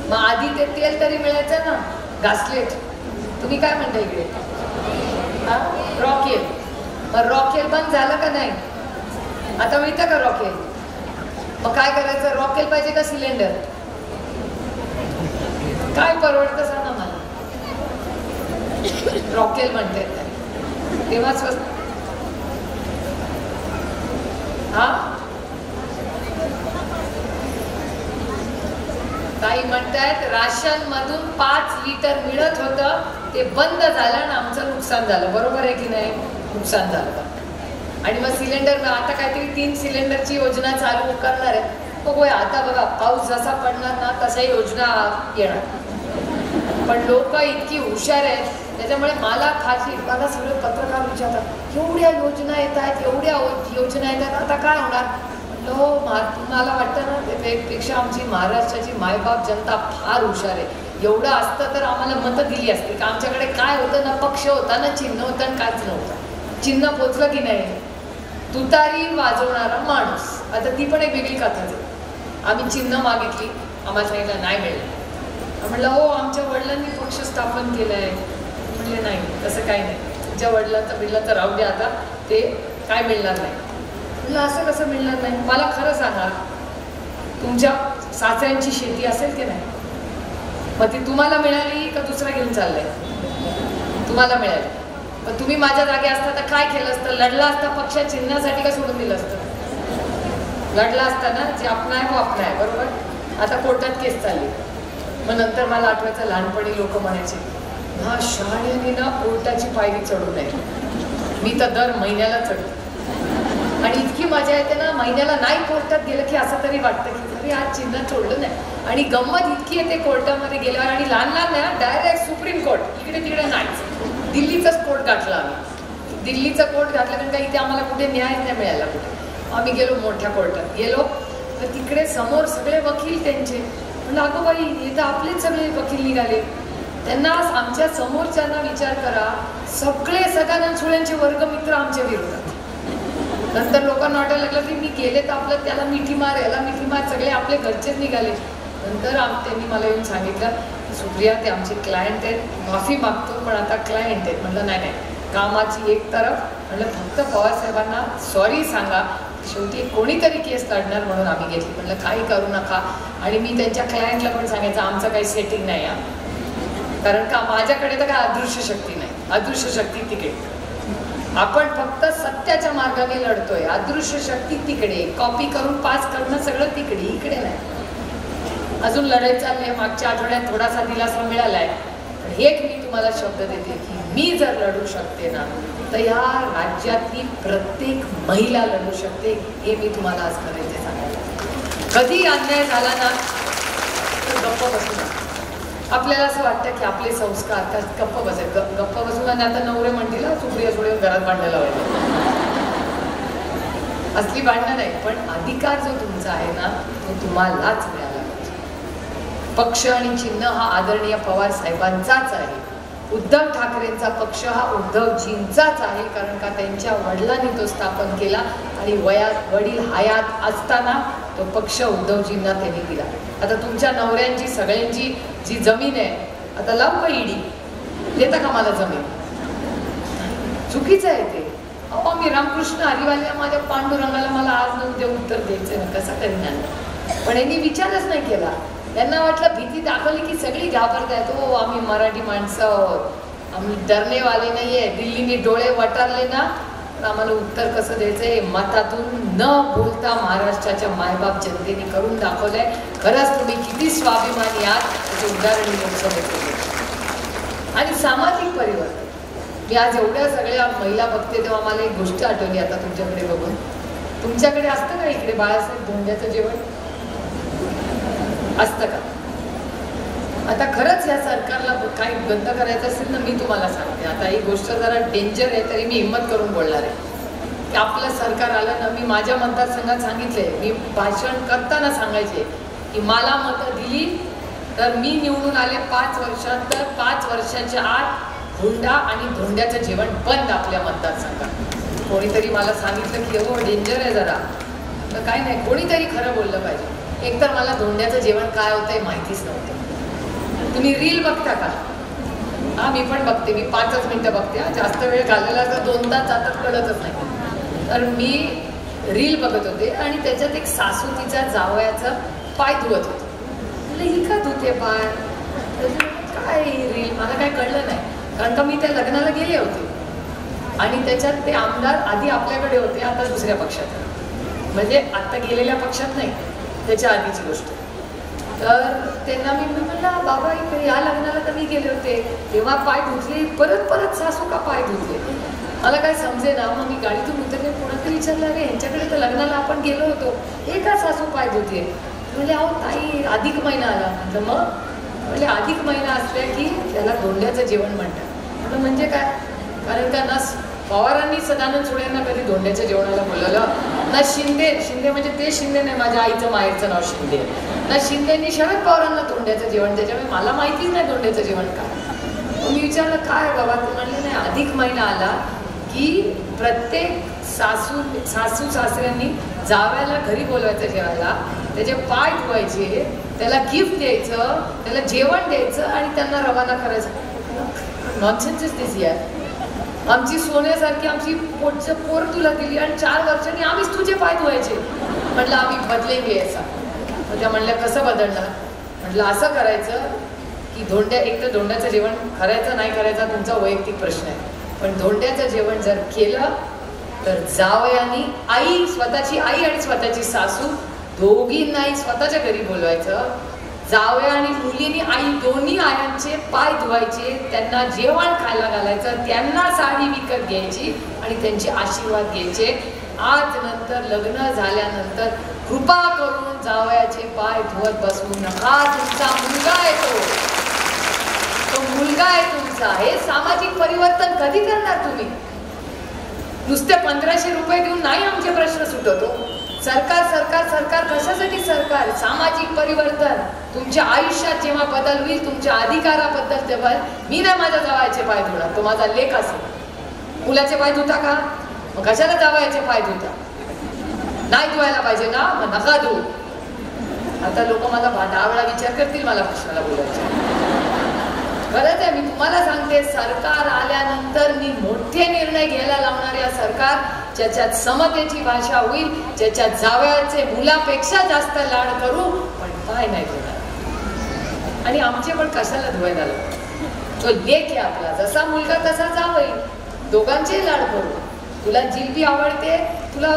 मग आधी ते तेल तरी मिळायचं ना, घासलेट. तुम्ही काय म्हणता इकडे? रॉकेल. मग रॉकेल बंद झालं का नाही? आता मिळतं का रॉकेल? मग काय करायचं? रॉकेल पाहिजे का सिलेंडर? हॉटेल म्हणते तेव्हा स्वस्त. हा काही म्हणतायत राशन मधून 5 लिटर मिळत होतं ते बंद झालं आणि आमचं नुकसान झालं. बरोबर आहे की नाही? नुकसान झालं. आणि मग सिलेंडर आता काहीतरी 3 सिलेंडरची योजना चालू करणार आहे. बघूया आता. बघा पाऊस जसा पडणार ना तशा योजना येणार. पण लोक इतकी हुशार आहेत त्याच्यामुळे मला सगळे पत्रकार विचारतात एवढ्या योजना येत आहेत, एवढ्या योजना येतात, आता काय होणार? हो तुम्हाला वाटतं ना त्यापेक्षा आमची महाराष्ट्राची मायबाप जनता फार हुशार आहे. एवढं असतं तर आम्हाला मतं दिली असते का? आमच्याकडे काय होतं ना, पक्ष होता ना, चिन्ह होतं आणि काहीच नव्हतं. चिन्ह पोचलं की नाही? तुतारी वाजवणारा माणूस. आता ती पण एक वेगळी कथा आहे. आम्ही चिन्ह मागितली, आम्हाला सांगितलं नाही मिळेल. म्हटलं हो आमच्या वडिलांनी पक्ष स्थापन केलं आहे. म्हणजे नाही तसं काही नाही, तुमच्या वडिलांचं मिळलं तर राहू द्या, आता ते काय मिळणार नाही. म्हटलं असं कसं मिळणार नाही? मला खरं सांगा, तुमच्या सासऱ्यांची शेती असेल की नाही? मग ती तुम्हाला मिळाली का दुसरा घेऊन चाललाय? तुम्हाला मिळाली. मग तुम्ही माझ्या जागी असता तर काय केलं असतं? लढला असता पक्ष चिन्हासाठी का सोडून दिलं असतं? लढला असताना जे आपण आहे वो आपण आहे. बरोबर. आता कोर्टात केस चालली. मग नंतर मला आठवायचं लहानपणी लोक म्हणायचे हा शहाण्याने ना कोर्टाची पायरी चढू नये. मी तर दर महिन्याला चढतो आणि इतकी मजा येते ना, महिन्याला नाही कोर्टात गेलं की असं तरी वाटतं की अरे आज चिन्ह सोडलं नाही. आणि गंमत इतकी येते कोर्टामध्ये गेल्यावर. आणि लहान लहान ना डायरेक्ट सुप्रीम कोर्ट, इकडे तिकडे नाहीच. दिल्लीचाच कोर्ट गाठला आम्ही. दिल्लीचा कोर्ट घातला कारण का इथे आम्हाला कुठे न्याय नाही मिळाला. कुठे आम्ही गेलो मोठ्या कोर्टात गेलो तर तिकडे समोर सगळे वकील त्यांचे. म्हणलं अगो बाई इथं आपलेच सगळे वकील निघाले. त्यांना आमच्या समोरच्यांना विचार करा, सगळे सगळ्या सुळ्यांचे वर्गमित्र आमच्या विरोधात. नंतर लोकांना वाटायला लागलं की मी गेले तर आपलं त्याला मिठी मार, याला मिठी मार, सगळे आपले घरचेच निघाले. नंतर त्यांनी मला येऊन सांगितलं सुप्रिया ते आमचे क्लायंट आहेत, माफी मागतो पण आता क्लायंट आहेत. म्हटलं नाही नाही, कामाची एक तरफ. म्हटलं फक्त पवारसाहेबांना सॉरी सांगा, शेवटी कोणीतरी केस लढणार म्हणून आम्ही घेतली. म्हटलं काही करू नका. आणि मी त्यांच्या क्लायंटला पण सांगायचं आमचं काही सेटिंग नाही आहे, कारण का माझ्याकडे तर काय अदृश्य शक्ती नाही. अदृश्य शक्ती तिकडे, आपण फक्त सत्याच्या मार्गाने लढतोय. अदृश्य शक्ती तिकडे, कॉपी करून पास करणं सगळं तिकडे, इकडे नाही. अजून लढाई चालली आहे. मागच्या आठवड्यात थोडासा दिलासा मिळालाय. पण एक मी तुम्हाला शब्द देते की मी जर लढू शकते ना तर या राज्यातली प्रत्येक महिला लढू शकते. हे मी तुम्हाला आज करायचे सांगायला. कधी अन्याय झाला ना तर गप्प बसू नका. आपल्याला असं वाटतं की आपले संस्कार का गप्प बसायचं, गप्प बसून. आणि आता नवरे म्हणतील सुप्रिया सुळे घरात भांडायला व्हायचं. असली भांडणं नाही, पण अधिकार जो तुमचा आहे ना तो तुम्हालाच मिळाला पाहिजे. पक्ष आणि चिन्ह हा आदरणीय पवार साहेबांचाच आहे. उद्धव ठाकरेंचा पक्ष हा उद्धवजींचाच आहे, कारण का त्यांच्या वडिलांनी तो स्थापन केला आणि वडील हयात असताना तो पक्ष उद्धवजींना त्यांनी दिला. आता तुमच्या नवऱ्यांची सगळ्यांची जी जमीन आहे, आता लावू का ईडी? देता का मला जमीन? चुकीचं आहे ते. अहो मी रामकृष्ण हरिवाल्या माझ्या पांडुरंगाला मला आज न उद्या उत्तर द्यायचं ना, कसं करणार? पण यांनी विचारच नाही केला. त्यांना वाटलं भीती दाखवली की सगळी घाबरतायत. हो आम्ही मराठी माणसं आहोत, आम्ही डरनेवाले नाही आहे. दिल्लीने डोळे वटारले ना तर आम्हाला उत्तर कसं द्यायचंय मतातून न बोलता महाराष्ट्राच्या मायबाप जनतेने करून दाखवलंय. खरंच तुम्ही किती स्वाभिमानी आहात त्याचे उदाहरण लोकसभेत. आणि सामाजिक परिवर्तन, मी आज एवढ्या सगळ्या महिला बघते तेव्हा मला एक गोष्ट आठवली आता तुमच्याकडे बघून. तुमच्याकडे असतं का इकडे बाळासाहेब धोंड्याचं जेवण असतं का? आता खरंच या सरकारला काही बंद करायचं असेल ना, मी तुम्हाला सांगते आता ही गोष्ट जरा डेंजर आहे तरी मी हिंमत करून बोलणार आहे की आपलं सरकार आलं ना, मी माझ्या मतदारसंघात सांगितलंय, मी भाषण करताना सांगायचे की मला मतं दिली तर मी निवडून आले 5 वर्षात तर 5 वर्षाच्या आत हुंडा आणि धोंड्याचं जेवण बंद आपल्या मतदारसंघात. कोणीतरी मला सांगितलं की हो डेंजर आहे जरा. तर काय नाही, कोणीतरी खरं बोललं पाहिजे. एकतर मला धोंड्याचं जेवण काय होतंय माहितीच नव्हतं. तुम्ही रील बघता का? हा मी पण बघते, मी 5च मिनिटं बघते. जास्त वेळ घालवला तर 2 तास जातात कळतच नाही. तर मी रील बघत होते आणि त्याच्यात एक सासू तिच्या जावयाचं पाय धुवत होती. ही का धुते पाय? काय रील मला काय कळलं नाही. कारण का मी त्या लग्नाला गेले होते आणि त्याच्यात ते आमदार आधी आपल्याकडे होते, आता दुसऱ्या पक्षात, म्हणजे आत्ता गेलेल्या पक्षात नाही, त्याच्या आधीची गोष्ट. तर त्यांना मी म्हणलं बाबा इकडे या लग्नाला तर मी गेले होते, तेव्हा पाय धुतले, परत परत सासू का पाय धुतले, मला काय समजे ना. मग मी गाडीतून उतरले, कोणातरी विचारलं अरे यांच्याकडे तर लग्नाला आपण गेलो होतो, हे का सासू पाय धुते. म्हणजे अहो ताई अधिक महिना आला. म्हटलं मग, म्हणजे अधिक महिना असल्या की त्याला धोंड्याचं जेवण म्हणतात. म्हणजे काय, कारण का ना पवारांनी सदानंद सोडेंना कधी धोंड्याच्या जेवणाला बोलवलं ना. शिंदे म्हणजे ते शिंदे नाही, माझ्या आईचं माहेरचं नाव शिंदे ना. शिंदेनी शरद पवारांना धोंड्याचं जेवण, त्याच्यामुळे मला माहितीच नाही धोंड्याचं जेवण काय. मी विचारलं काय बाबा, तू म्हणले नाही अधिक महिना आला की प्रत्येक सासू सासऱ्यांनी जावयाला घरी बोलवायचं जेवायला, त्याचे पाय धुवायचे, त्याला गिफ्ट द्यायचं, त्याला जेवण द्यायचं आणि त्यांना रवाना करायचं. नॉनसेन्सच दिस यार. आमची सोन्यासारखी आमची पोटचं पोर तुला दिली आणि 4 वर्षांनी आम्हीच तुझे पाय धुवायचे. म्हटलं आम्ही बदलेंगे असा. मग त्या म्हणल्या कसं बदलणार. म्हटलं असं करायचं की एक तर धोंड्याचं जेवण करायचं नाही करायचा तुमचा वैयक्तिक प्रश्न आहे, पण धोंड्याचं जेवण जर केलं तर जावयानी आई, स्वतःची आई आणि स्वतःची सासू दोघींनाही स्वतःच्या घरी बोलवायचं. जावया आणि मुलींनी आई दोन्ही आयांचे पाय धुवायचे, त्यांना जेवण खायला घालायचं, त्यांना साडी विकत घ्यायची आणि त्यांचे आशीर्वाद घ्यायचे. आज नंतर लग्न झाल्यानंतर कृपा करून जावयाचे पाय धुवत बसू नका. तुमचा मुलगा आहे, तो मुलगा आहे तुमचा. हे सामाजिक परिवर्तन कधी करणार तुम्ही. नुसते 1500 रुपये देऊन नाही आमचे प्रश्न सुटतो. सरकार सरकार सरकार कशासाठी सरकार. सामाजिक परिवर्तन तुमच्या आयुष्यात जेव्हा बदल होईल, तुमच्या अधिकाराबद्दल तेव्हा. मी नाही माझ्या जावयाचे पाय धुणार, तो माझा लेक असेल. मुलाचे पाय धुता का, मग कशाला जावयाचे पाय धुता. नाही धुवायला पाहिजे ना, मग नका धुवू. आता लोक मला 10 वेळा विचार करतील मला प्रश्नाला बोलायचे. खरंच आहे, मी तुम्हाला सांगते, सरकार आल्यानंतर मी मोठे निर्णय घ्यायला लावणाऱ्या सरकार, ज्याच्यात समतेची भाषा होईल, ज्याच्यात जावयाचे मुलापेक्षा जास्त लाड करू, पण पाय नाही धुणार. आणि आमचे पण कशाला धुवायला लागतो. तो लेक आहे आपला, जसा मुलगा तसा जावई, दोघांचे लाड करू. तुला जिलबी आवडते, तुला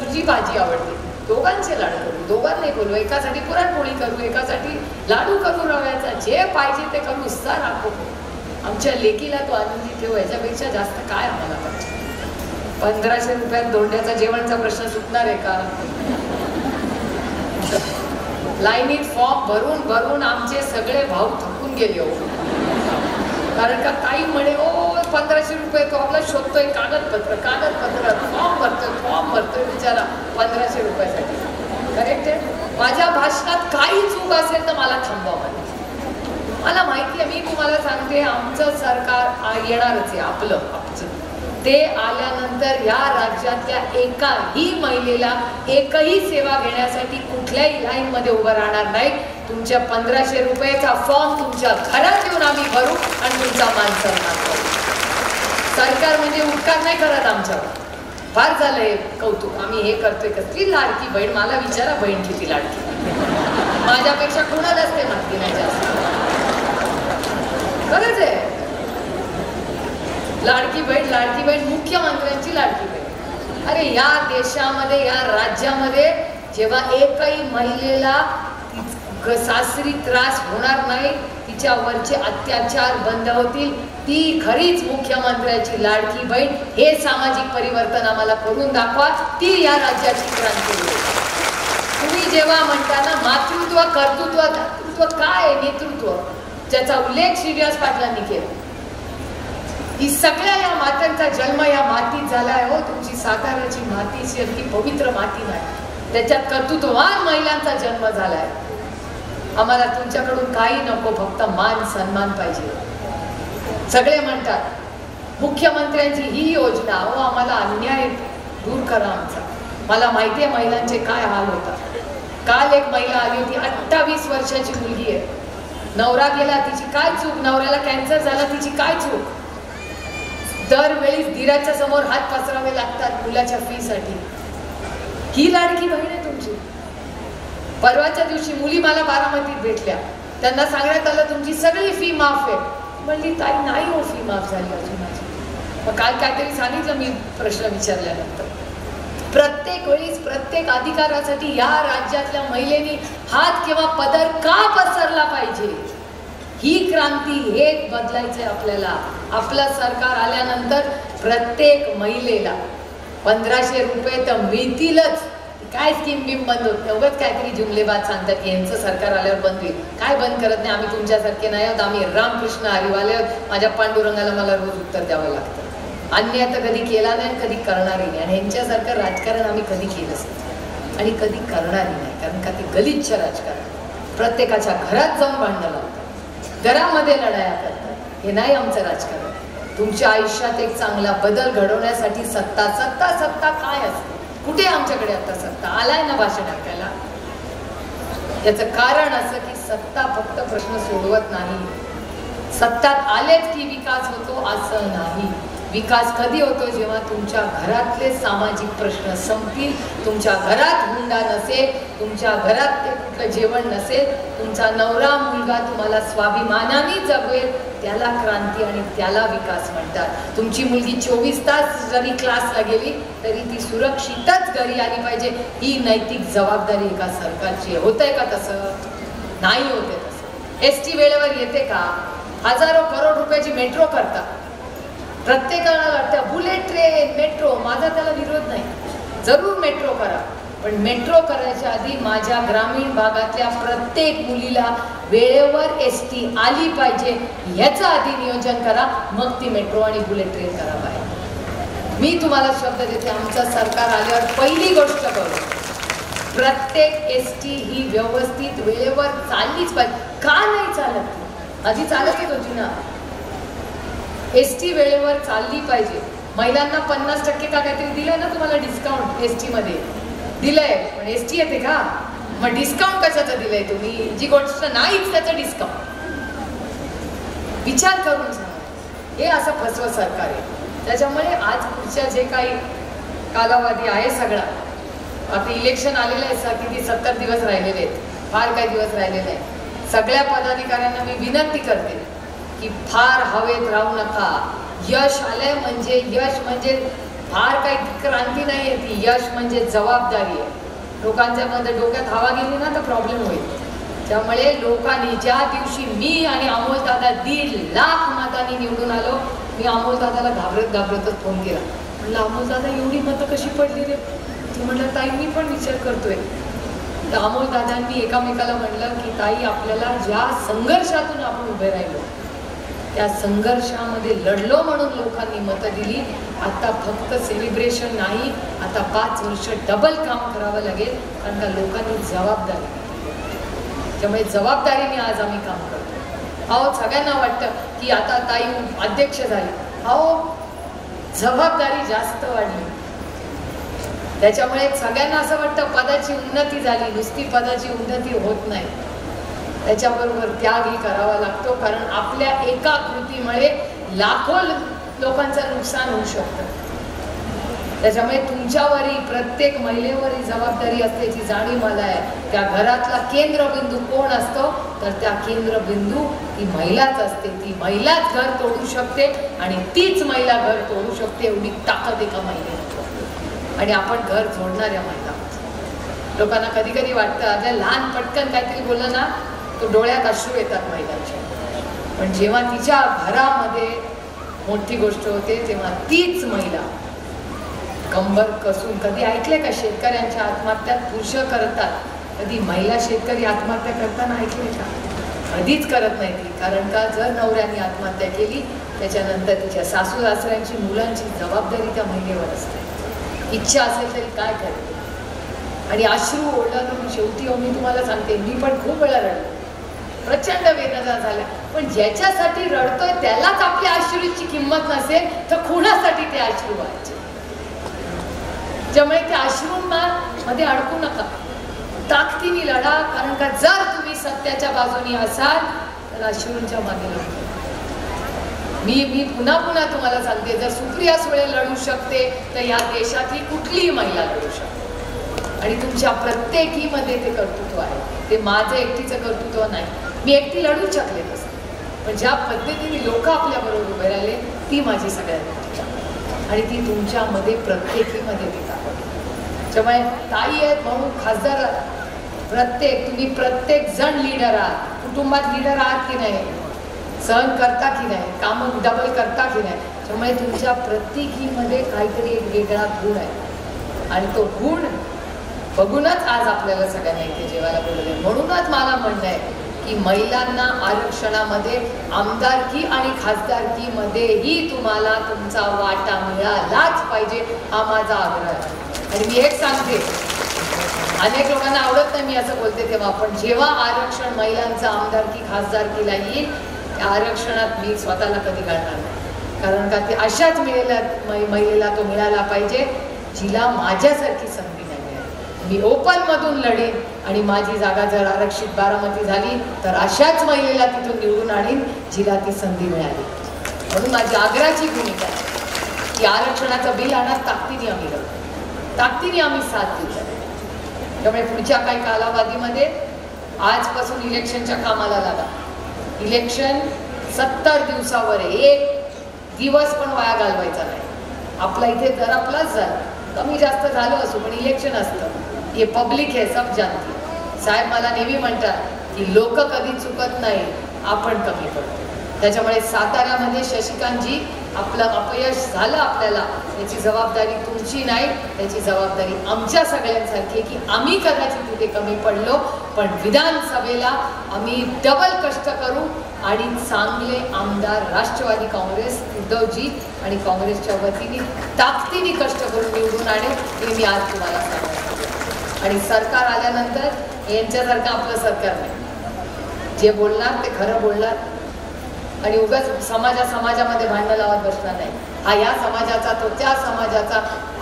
तुझी भाजी आवडते, दोघांचे लाडू करू. दोघांनाही बोलू, एकासाठी पुरणपोळी करू, एकासाठी लाडू करू रव्याचा, जे पाहिजे ते करू. सार राखू. आमच्या लेकीला तो आनंदी ठेवू, याच्यापेक्षा जास्त काय आम्हाला पाहिजे. 1500 रुपयात धोंड्याचा जेवणचा प्रश्न सुटणार आहे का. लाईनीत फॉर्म भरून भरून आमचे सगळे भाऊ थकून गेले हो. कारण का काही म्हणे ओ 1500 रुपये तो आपला शोधतोय, कागदपत्र फॉर्म भरतोय बिचारा 1500 रुपयासाठी. करेक्ट आहे. माझ्या भाषणात काही चूक असेल तर मला थांबवा. मला माहिती आहे, मी तुम्हाला सांगते, आमचं सरकार येणारच आहे, आमचं. ते आल्यानंतर या राज्यातल्या एकाही महिलेला एकही सेवा घेण्यासाठी कुठल्याही लाईनमध्ये उभं राहणार नाही. तुमच्या 1500 रुपयाचा फॉर्म तुमच्या घरात येऊन आम्ही भरू आणि तुमचा मान सन्मान करू. सरकार म्हणजे उपकार नाही करत आमच्यावर. फार झालंय कौतुक, आम्ही हे करतोय. कसली लाडकी बहीण, मला विचारा बहीण किती लाडकी. माझ्यापेक्षा कोणालाच ते माहिती नाही जास्त. खरंच आहे. लाडकी बहीण मुख्यमंत्र्यांची लाडकी बहीण. अरे या देशामध्ये, या राज्यामध्ये जेव्हा एकही महिलेला सासरी त्रास होणार नाही, तिच्यावरचे अत्याचार बंद होतील, ती खरीच मुख्यमंत्र्याची लाडकी बहीण. हे सामाजिक परिवर्तन आम्हाला करून दाखवा. ती या राज्याची क्रांती होईल. तुम्ही जेव्हा म्हणता ना मातृत्व, कर्तृत्व, दातृत्व, काय नेतृत्व, ज्याचा उल्लेख श्रीनिवास पाटलांनी केला. ही सगळ्या या मातांचा जन्म या मातीत झाला आहे हो. तुमची साताऱ्याची मातीची अगदी पवित्र माती नाही, त्याच्यात कर्तृत्ववान महिलांचा जन्म झाला आहे. आम्हाला तुमच्याकडून काही नको, फक्त मान सन्मान पाहिजे. सगळे म्हणतात मुख्यमंत्र्यांची ही योजना, हो आम्हाला अन्याय दूर करा आमचा. मला माहिती आहे महिलांचे काय हाल होतात. काल एक महिला आली होती, 28 वर्षाची मुलगी आहे. नवरा गेला, तिची काय चूक. नवऱ्याला कॅन्सर झाला, तिची काय चूक. दरवेळी धीराच्या समोर हात पसरावे लागतात मुलाच्या फीसाठी. ही लाडकी बहीण आहे तुमची. परवाच्या दिवशी मुली मला बारामतीत भेटल्या. त्यांना सांगण्यात आलं तुमची सगळी फी माफ आहे. म्हणली ताई नाही हो फी माफ झाली अजून माझी. मग काल काहीतरी सांगितलं मी प्रश्न विचारल्यानंतर. प्रत्येक वेळीच प्रत्येक अधिकारासाठी या राज्यातल्या महिलेनी हात किंवा पदर का पसरला पाहिजे? ही क्रांती हे बदलायचंय आपल्याला. आपलं सरकार आल्यानंतर प्रत्येक महिलेला 1500 रुपये तर मिळतीलच. काय स्कीम बिम बंद होत नाही, उगाच काहीतरी जुमलेबाद सांगतात की यांचं सरकार आल्यावर बंद होईल. काय बंद करत नाही, आम्ही तुमच्यासारखे नाही आहोत, आम्ही रामकृष्ण हरिवाले आहोत. माझ्या पांडुरंगाला मला रोज उत्तर द्यावं लागतं. अन्याय तर कधी केला नाही, कधी करणारही नाही. आणि यांच्यासारखं राजकारण आम्ही कधी केलंच नाही आणि कधी करणारही नाही. कारण का ते गलिच्छ राजकारण. प्रत्येकाच्या घरात जाऊन भांडणं लावतात, घरामध्ये लढाया करतात. हे नाही आमचं राजकारण. तुमच्या आयुष्यात एक चांगला बदल घडवण्यासाठी सत्ता सत्ता सत्ता काय असते? कुठे आमच्याकडे आता सत्ता आलाय ना भाषण ऐकायला? याचं कारण असं की सत्ता फक्त प्रश्न सोडवत नाही. सत्तात आलेच की विकास होतो असं नाही. विकास कधी होतो? जेव्हा तुमच्या घरातले सामाजिक प्रश्न संपतील, तुमच्या घरात हुंडा नसेल, तुमच्या घरात ते कुठलं जेवण नसेल, तुमचा नवरा मुलगा तुम्हाला स्वाभिमानाने जगवेल, त्याला क्रांती आणि त्याला विकास म्हणतात. तुमची मुलगी 24 तास जरी क्लासला गेली तरी ती सुरक्षितच घरी आली पाहिजे. ही नैतिक जबाबदारी एका सरकारची. होतंय का तसं? नाही होते तसं. ST वेळेवर येते का? हजारो करोड रुपयाची मेट्रो करतात. प्रत्येकाला वाटतं बुलेट ट्रेन मेट्रो. माझा त्याला विरोध नाही, जरूर मेट्रो करा. पण मेट्रो करायच्या आधी माझ्या ग्रामीण भागातल्या प्रत्येक मुलीला वेळेवर ST आली पाहिजे याचं आधी नियोजन करा. मग ती मेट्रो आणि बुलेट ट्रेन करा बाहेर. मी तुम्हाला शब्द देते, आमचं सरकार आल्यावर पहिली गोष्ट करू, प्रत्येक ST ही व्यवस्थित वेळेवर चाललीच पाहिजे. का नाही चालत? आधी चालतच होती ना. ST वेळेवर चालली पाहिजे. महिलांना 50% का काहीतरी दिलंय ना तुम्हाला डिस्काउंट ST मध्ये दिलंय. पण ST येते का? मग डिस्काउंट कशाचं दिलंय तुम्ही? जी गोष्ट नाहीच त्याचं डिस्काउंट. विचार करून सांगा. हे असं फसवं सरकार आहे. त्याच्यामुळे आज पुढच्या जे काही कालावधी आहे सगळा, आता इलेक्शन आलेलं आहे, किती 70 दिवस राहिलेले आहेत, फार काही दिवस राहिलेले आहेत. सगळ्या पदाधिकाऱ्यांना मी विनंती करते की फार हवेत राहू नका. यश आलंय म्हणजे यश म्हणजे फार काही क्रांती नाही आहे ती. यश म्हणजे जबाबदारी आहे. लोकांच्या मध्ये डोक्यात हवा गेली ना तर प्रॉब्लेम होईल. त्यामुळे लोकांनी ज्या दिवशी मी आणि अमोल दादा 1.5 लाख मतांनी निवडून आलो, मी अमोल दादाला घाबरतच फोन केला. म्हणलं अमोल दादा एवढी मतं कशी पडली रे? ती म्हणलं ताई मी पण विचार करतोय. तर अमोल दादांनी एकामेकाला म्हणलं की ताई आपल्याला ज्या संघर्षातून आपण उभे राहिलो, त्या संघर्षामध्ये लढलो म्हणून लोकांनी मतं दिली. आता फक्त सेलिब्रेशन नाही, आता 5 वर्ष डबल काम करावं लागेल. कारण का लोकांनी जबाबदारी, त्यामुळे जबाबदारीने आज आम्ही काम करतो. अहो सगळ्यांना वाटतं की आता ताई अध्यक्ष झाली, अहो जबाबदारी जास्त वाढली. त्याच्यामुळे सगळ्यांना असं वाटतं पदाची उन्नती झाली. नुसती पदाची उन्नती होत नाही, त्याच्याबरोबर त्यागही करावा लागतो. कारण आपल्या एका कृतीमुळे लाखो लोकांचं नुकसान होऊ शकतं. त्याच्यामुळे तुमच्यावरही प्रत्येक महिलेवरही जबाबदारी असल्याची जाणीव मला आहे. त्या घरातला केंद्रबिंदू कोण असतो? तर त्या केंद्रबिंदू ही महिलाच असते. ती महिलाच घर तोडू शकते आणि तीच महिला घर तोडू शकते. एवढी ताकद एका महिलेला. आणि आपण घर जोडणाऱ्या महिला. लोकांना कधी कधी वाटतं आता लहान पटकन काहीतरी बोललं ना तो डोळ्यात अश्रू येतात महिलांच्या. पण जेव्हा तिच्या घरामध्ये मोठी गोष्ट होते तेव्हा तीच महिला कंबर कसून, कधी ऐकले का शेतकऱ्यांच्या आत्महत्या पुरुष करतात? कधी महिला शेतकरी आत्महत्या करताना ऐकले का? कधीच करत नाही ती. कारण का जर नवऱ्याने आत्महत्या केली त्याच्यानंतर तिच्या सासू सासऱ्यांची मुलांची जबाबदारी त्या महिलेवर असते. इच्छा असेल तरी काय करते. आणि अश्रू ओढलं. शेवटी मी तुम्हाला सांगते, मी पण खूप वेळा रडलो, प्रचंड वेदना झाल्या. पण ज्याच्यासाठी रडतोय त्यालाच आपल्या अश्रूची किंमत नसेल तर कुणासाठी ते अश्रू व्हायचे? त्यामुळे त्या अश्रूंमध्ये अडकू नका, ताकदीने लढा. कारण का जर तुम्ही सत्याच्या बाजूने असाल तर अश्रूंच्या मागे लढा. मी पुन्हा पुन्हा तुम्हाला सांगते, जर सुप्रिया सुळे लढू शकते तर या देशातली कुठलीही महिला लढू शकते. आणि तुमच्या प्रत्येकीमध्ये ते कर्तृत्व आहे. ते माझं एकटीचं कर्तृत्व नाही. मी एकटी लढू शकले तसं, पण ज्या पद्धतीने लोक आपल्याबरोबर उभे राहिले ती माझी सगळ्यात मोठी ताकद आणि ती तुमच्यामध्ये प्रत्येकीमध्ये ती ताकद. त्यामुळे ताई आहेत म्हणून खासदार तुम्ही प्रत्येक जण लीडर आहात. कुटुंबात लीडर आहात की नाही, सहन करता की नाही, कामं डबल करता की नाही. त्यामुळे तुमच्या प्रत्येकीमध्ये काहीतरी एक वेगळा गुण आहे आणि तो गुण बघूनच आज आपल्याला सगळ्यांना इथे जेवायला बोलवले. म्हणूनच मला म्हणणं आहे की महिलांना आरक्षणामध्ये आमदारकी आणि खासदारकीमध्येही तुम्हाला तुमचा वाटा मिळालाच पाहिजे हा माझा आग्रह आहे. आणि मी एक सांगते, अनेक लोकांना आवडत नाही मी असं बोलते तेव्हा, पण जेव्हा आरक्षण महिलांचं आमदारकी खासदारकीला येईल त्या आरक्षणात मी स्वतःला कधी घालणार नाही. कारण का ते अशाच महिलेला तो मिळाला पाहिजे जिला माझ्यासारखी संधी नाही मिळाली. मी ओपनमधून लढेन आणि माझी जागा जर आरक्षित बारामती झाली तर अशाच महिलेला तिथून निवडून आणीन जिला ती संधी मिळाली. म्हणून माझी आग्रहाची भूमिका आहे की आरक्षणाचं बिल आणत ताकदीने आम्ही लढतो, ताकदीने आम्ही साथ देऊ. त्यामुळे पुढच्या काही कालावधीमध्ये आजपासून इलेक्शनच्या कामाला लागा. इलेक्शन 70 दिवसावर आहे, एक दिवस पण वाया घालवायचा नाही. आपला इथे जरा प्लस झाला, कमी जास्त झालं असो पण इलेक्शन असतं. हे पब्लिक आहे, सब जानते. साहेब मला नेहमी म्हणतात की लोक कधी चुकत नाही, आपण कमी पडतो. त्याच्यामुळे साताऱ्यामध्ये शशिकांतजी आपलं अपयश झालं आपल्याला, याची जबाबदारी तुमची नाही, त्याची जबाबदारी आमच्या सगळ्यांसारखी आहे की आम्ही कदाचित तिथे कमी पडलो, पण विधानसभेला आम्ही डबल कष्ट करू आणि चांगले आमदार राष्ट्रवादी काँग्रेस उद्धवजी आणि काँग्रेसच्या वतीने ताकदीने कष्ट करून निवडून आणेल हे मी आज तुम्हाला सांगतो. आणि सरकार आल्यानंतर यांच्यासारखं आपलं सरकार नाही. जे बोलणार ते खरं बोलणार आणि उगाच समाजामध्ये भांडण लावत बसणार नाही. हा या समाजाचा तो त्या समाजाचा.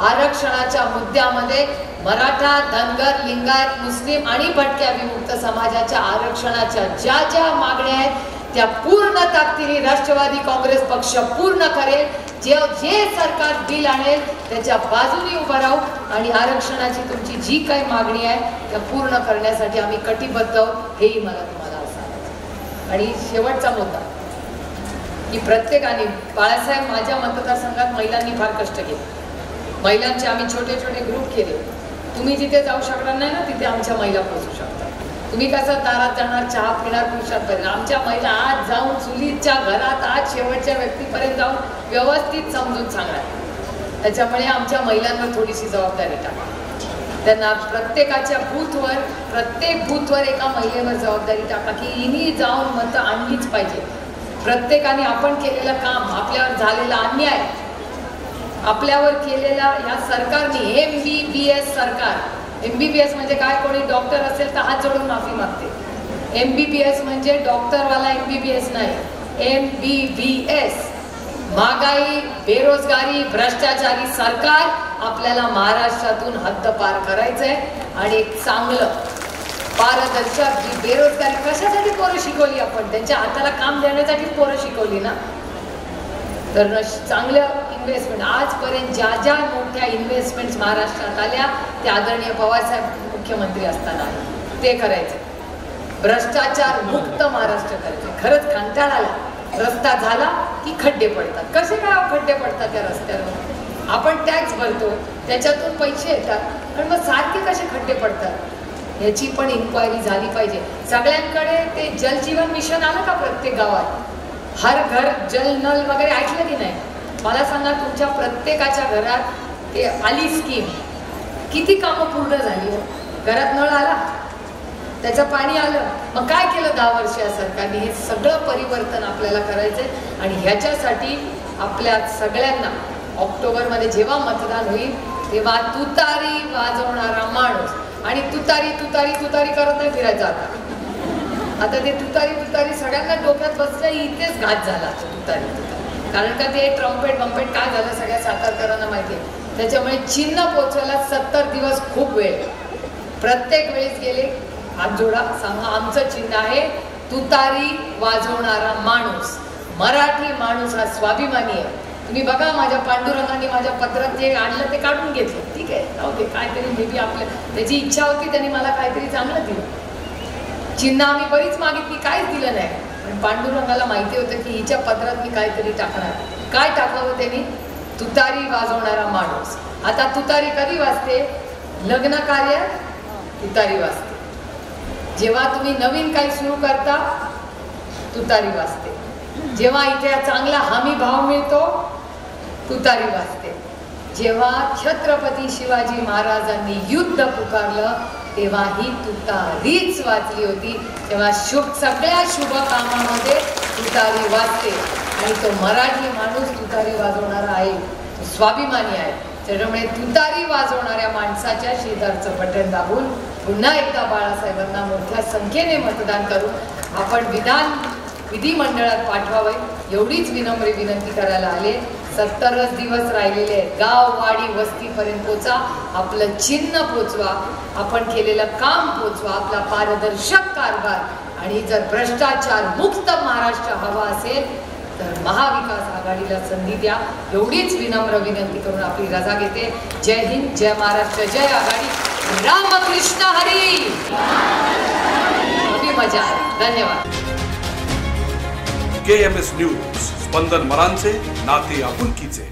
आरक्षणाच्या मुद्द्यामध्ये मराठा, धनगर, लिंगायत, मुस्लिम आणि भटक्या विमुक्त समाजाच्या आरक्षणाच्या ज्या ज्या मागण्या आहेत त्या पूर्ण ताकदीने राष्ट्रवादी काँग्रेस पक्ष पूर्ण करेल. जे सरकार बिल आणेल त्याच्या बाजूने उभं राहू आणि आरक्षणाची तुमची जी काही मागणी आहे त्या पूर्ण करण्यासाठी आम्ही कटिबद्ध आहोत हेही मला तुम्हाला सांगायचं. आणि शेवटचा मुद्दा की प्रत्येकाने, बाळासाहेब माझ्या मतदारसंघात महिलांनी फार कष्ट केले. महिलांचे आम्ही छोटे छोटे ग्रुप केले. तुम्ही जिथे जाऊ शकणार नाही ना तिथे आमच्या महिला पोहोचू शकतात. तुम्ही कसं दारात जाणार, चहा पिणार, पुरुषांपर्यंत, आमच्या महिला आज जाऊन चुलीच्या घरात आज शेवटच्या व्यक्तीपर्यंत जाऊन व्यवस्थित समजून सांगणार. त्याच्यामुळे आमच्या महिलांवर थोडीशी जबाबदारी टाका. त्यांना प्रत्येक बूथवर एका महिलेवर जबाबदारी टाका की हिनी जाऊन मतं आणलीच पाहिजे. प्रत्येकाने आपण केलेलं काम, आपल्यावर झालेला अन्याय, आपल्यावर केलेला या सरकारने MBBS सरकार, MBBS म्हणजे काय, कोणी डॉक्टर असेल तर हात जोडून माफी मागते. MBBS म्हणजे डॉक्टरवाला MBBS नाही, MBBS महागाई, बेरोजगारी, भ्रष्टाचारी सरकार आपल्याला महाराष्ट्रातून हद्दपार करायचंय आणि एक चांगलं पारदर्शक. जी बेरोजगारी कशासाठी पोरं शिकवली आपण, त्यांच्या हाताला काम देण्यासाठी पोरं शिकवली ना. तर चांगल्या इन्व्हेस्टमेंट, आजपर्यंत ज्या ज्या मोठ्या इन्व्हेस्टमेंट्स महाराष्ट्रात आल्या त्या आदरणीय पवारसाहेब मुख्यमंत्री असताना ते करायचे. भ्रष्टाचार मुक्त महाराष्ट्र करायचे. खरंच कंटाळा आला, रस्ता झाला की खड्डे पडतात. कसे काय खड्डे पडतात त्या रस्त्यावर? आपण टॅक्स भरतो, त्याच्यातून पैसे येतात, पण मग सारखे कसे खड्डे पडतात याची पण इन्क्वायरी झाली पाहिजे. सगळ्यांकडे ते जलजीवन मिशन आलं का प्रत्येक गावात? हर घर जल नल वगैरे ऐकलं की नाही? मला सांगा तुमच्या प्रत्येकाच्या घरात ते आली स्कीम, किती कामं पूर्ण झाली? घरात नळ आला, त्याचं पाणी आलं, मग काय केलं 10 वर्ष या सरकारने? हे सगळं परिवर्तन आपल्याला करायचंय आणि ह्याच्यासाठी आपल्या सगळ्यांना ऑक्टोबरमध्ये जेव्हा मतदान होईल तेव्हा तुतारी वाजवणारा माणूस, आणि तुतारी तुतारी तुतारी करत नाही फिरायचं. आता ते तुतारी सगळ्यांना डोक्यात बसलं, इथेच घात झाला तुतारी. कारण का ते ट्रम्पेट बंपेट काय झालं सगळ्या सातारकरांना माहिती आहे. त्याच्यामुळे चिन्ह पोचवायला 70 दिवस खूप वेळ. प्रत्येक वेळेस गेले हात जोडा, सांगा आमचं चिन्ह आहे तुतारी वाजवणारा माणूस. मराठी माणूस हा स्वाभिमानी आहे. तुम्ही बघा माझ्या पांडुरंगाने माझ्या पत्रात जे आणलं ते काढून घेतलं, ठीक आहे, ओके, काहीतरी मे बी आपल्या त्याची इच्छा होती, त्यांनी मला काहीतरी चांगलं दिलं. चिन्ह आम्ही बरीच मागितली, काहीच दिलं नाही. पण पांडुरंगाला माहिती होतं की हिच्या पदरात मी काहीतरी टाकणार. काय टाकावं त्यांनी? तुतारी वाजवणारा माणूस. आता तुतारी कधी वाजते? लग्न कार्यात तुतारी वाजते. जेव्हा तुम्ही नवीन काही सुरू करता तुतारी वाजते. जेव्हा इथे चांगला हमी भाव मिळतो तुतारी वाजते. जेव्हा छत्रपती शिवाजी महाराजांनी युद्ध पुकारलं तेव्हा ही तुतारीच वाजली होती. तेव्हा सगळ्या शुभ कामामध्ये तुतारी वाजते. आणि तो मराठी माणूस तुतारी वाजवणारा आहे, तो स्वाभिमानी आहे. त्याच्यामुळे तुतारी वाजवणाऱ्या माणसाच्या शेजारचं बटन दाबून पुन्हा एकदा बाळासाहेबांना मोठ्या संख्येने मतदान करून आपण विधिमंडळात पाठवावे एवढीच विनम्र विनंती करायला आले. 70 दिवस राहिलेले आहेत. गाव वाडी वस्तीपर्यंत पोचा, आपलं चिन्ह पोचवा, आपण केलेलं काम पोचवा, आपला पारदर्शक कारभार आणि जर भ्रष्टाचार मुक्त महाराष्ट्र हवा असेल तर महाविकास आघाडीला संधी द्या एवढीच विनम्र विनंती करून आपली रजा घेते. जय हिंद, जय महाराष्ट्र, जय आघाडी. रामकृष्ण हरी. अभी मजा आहे. धन्यवाद. KMS न्यूज, स्पंदन मरांचे नाते आपुलकीचे.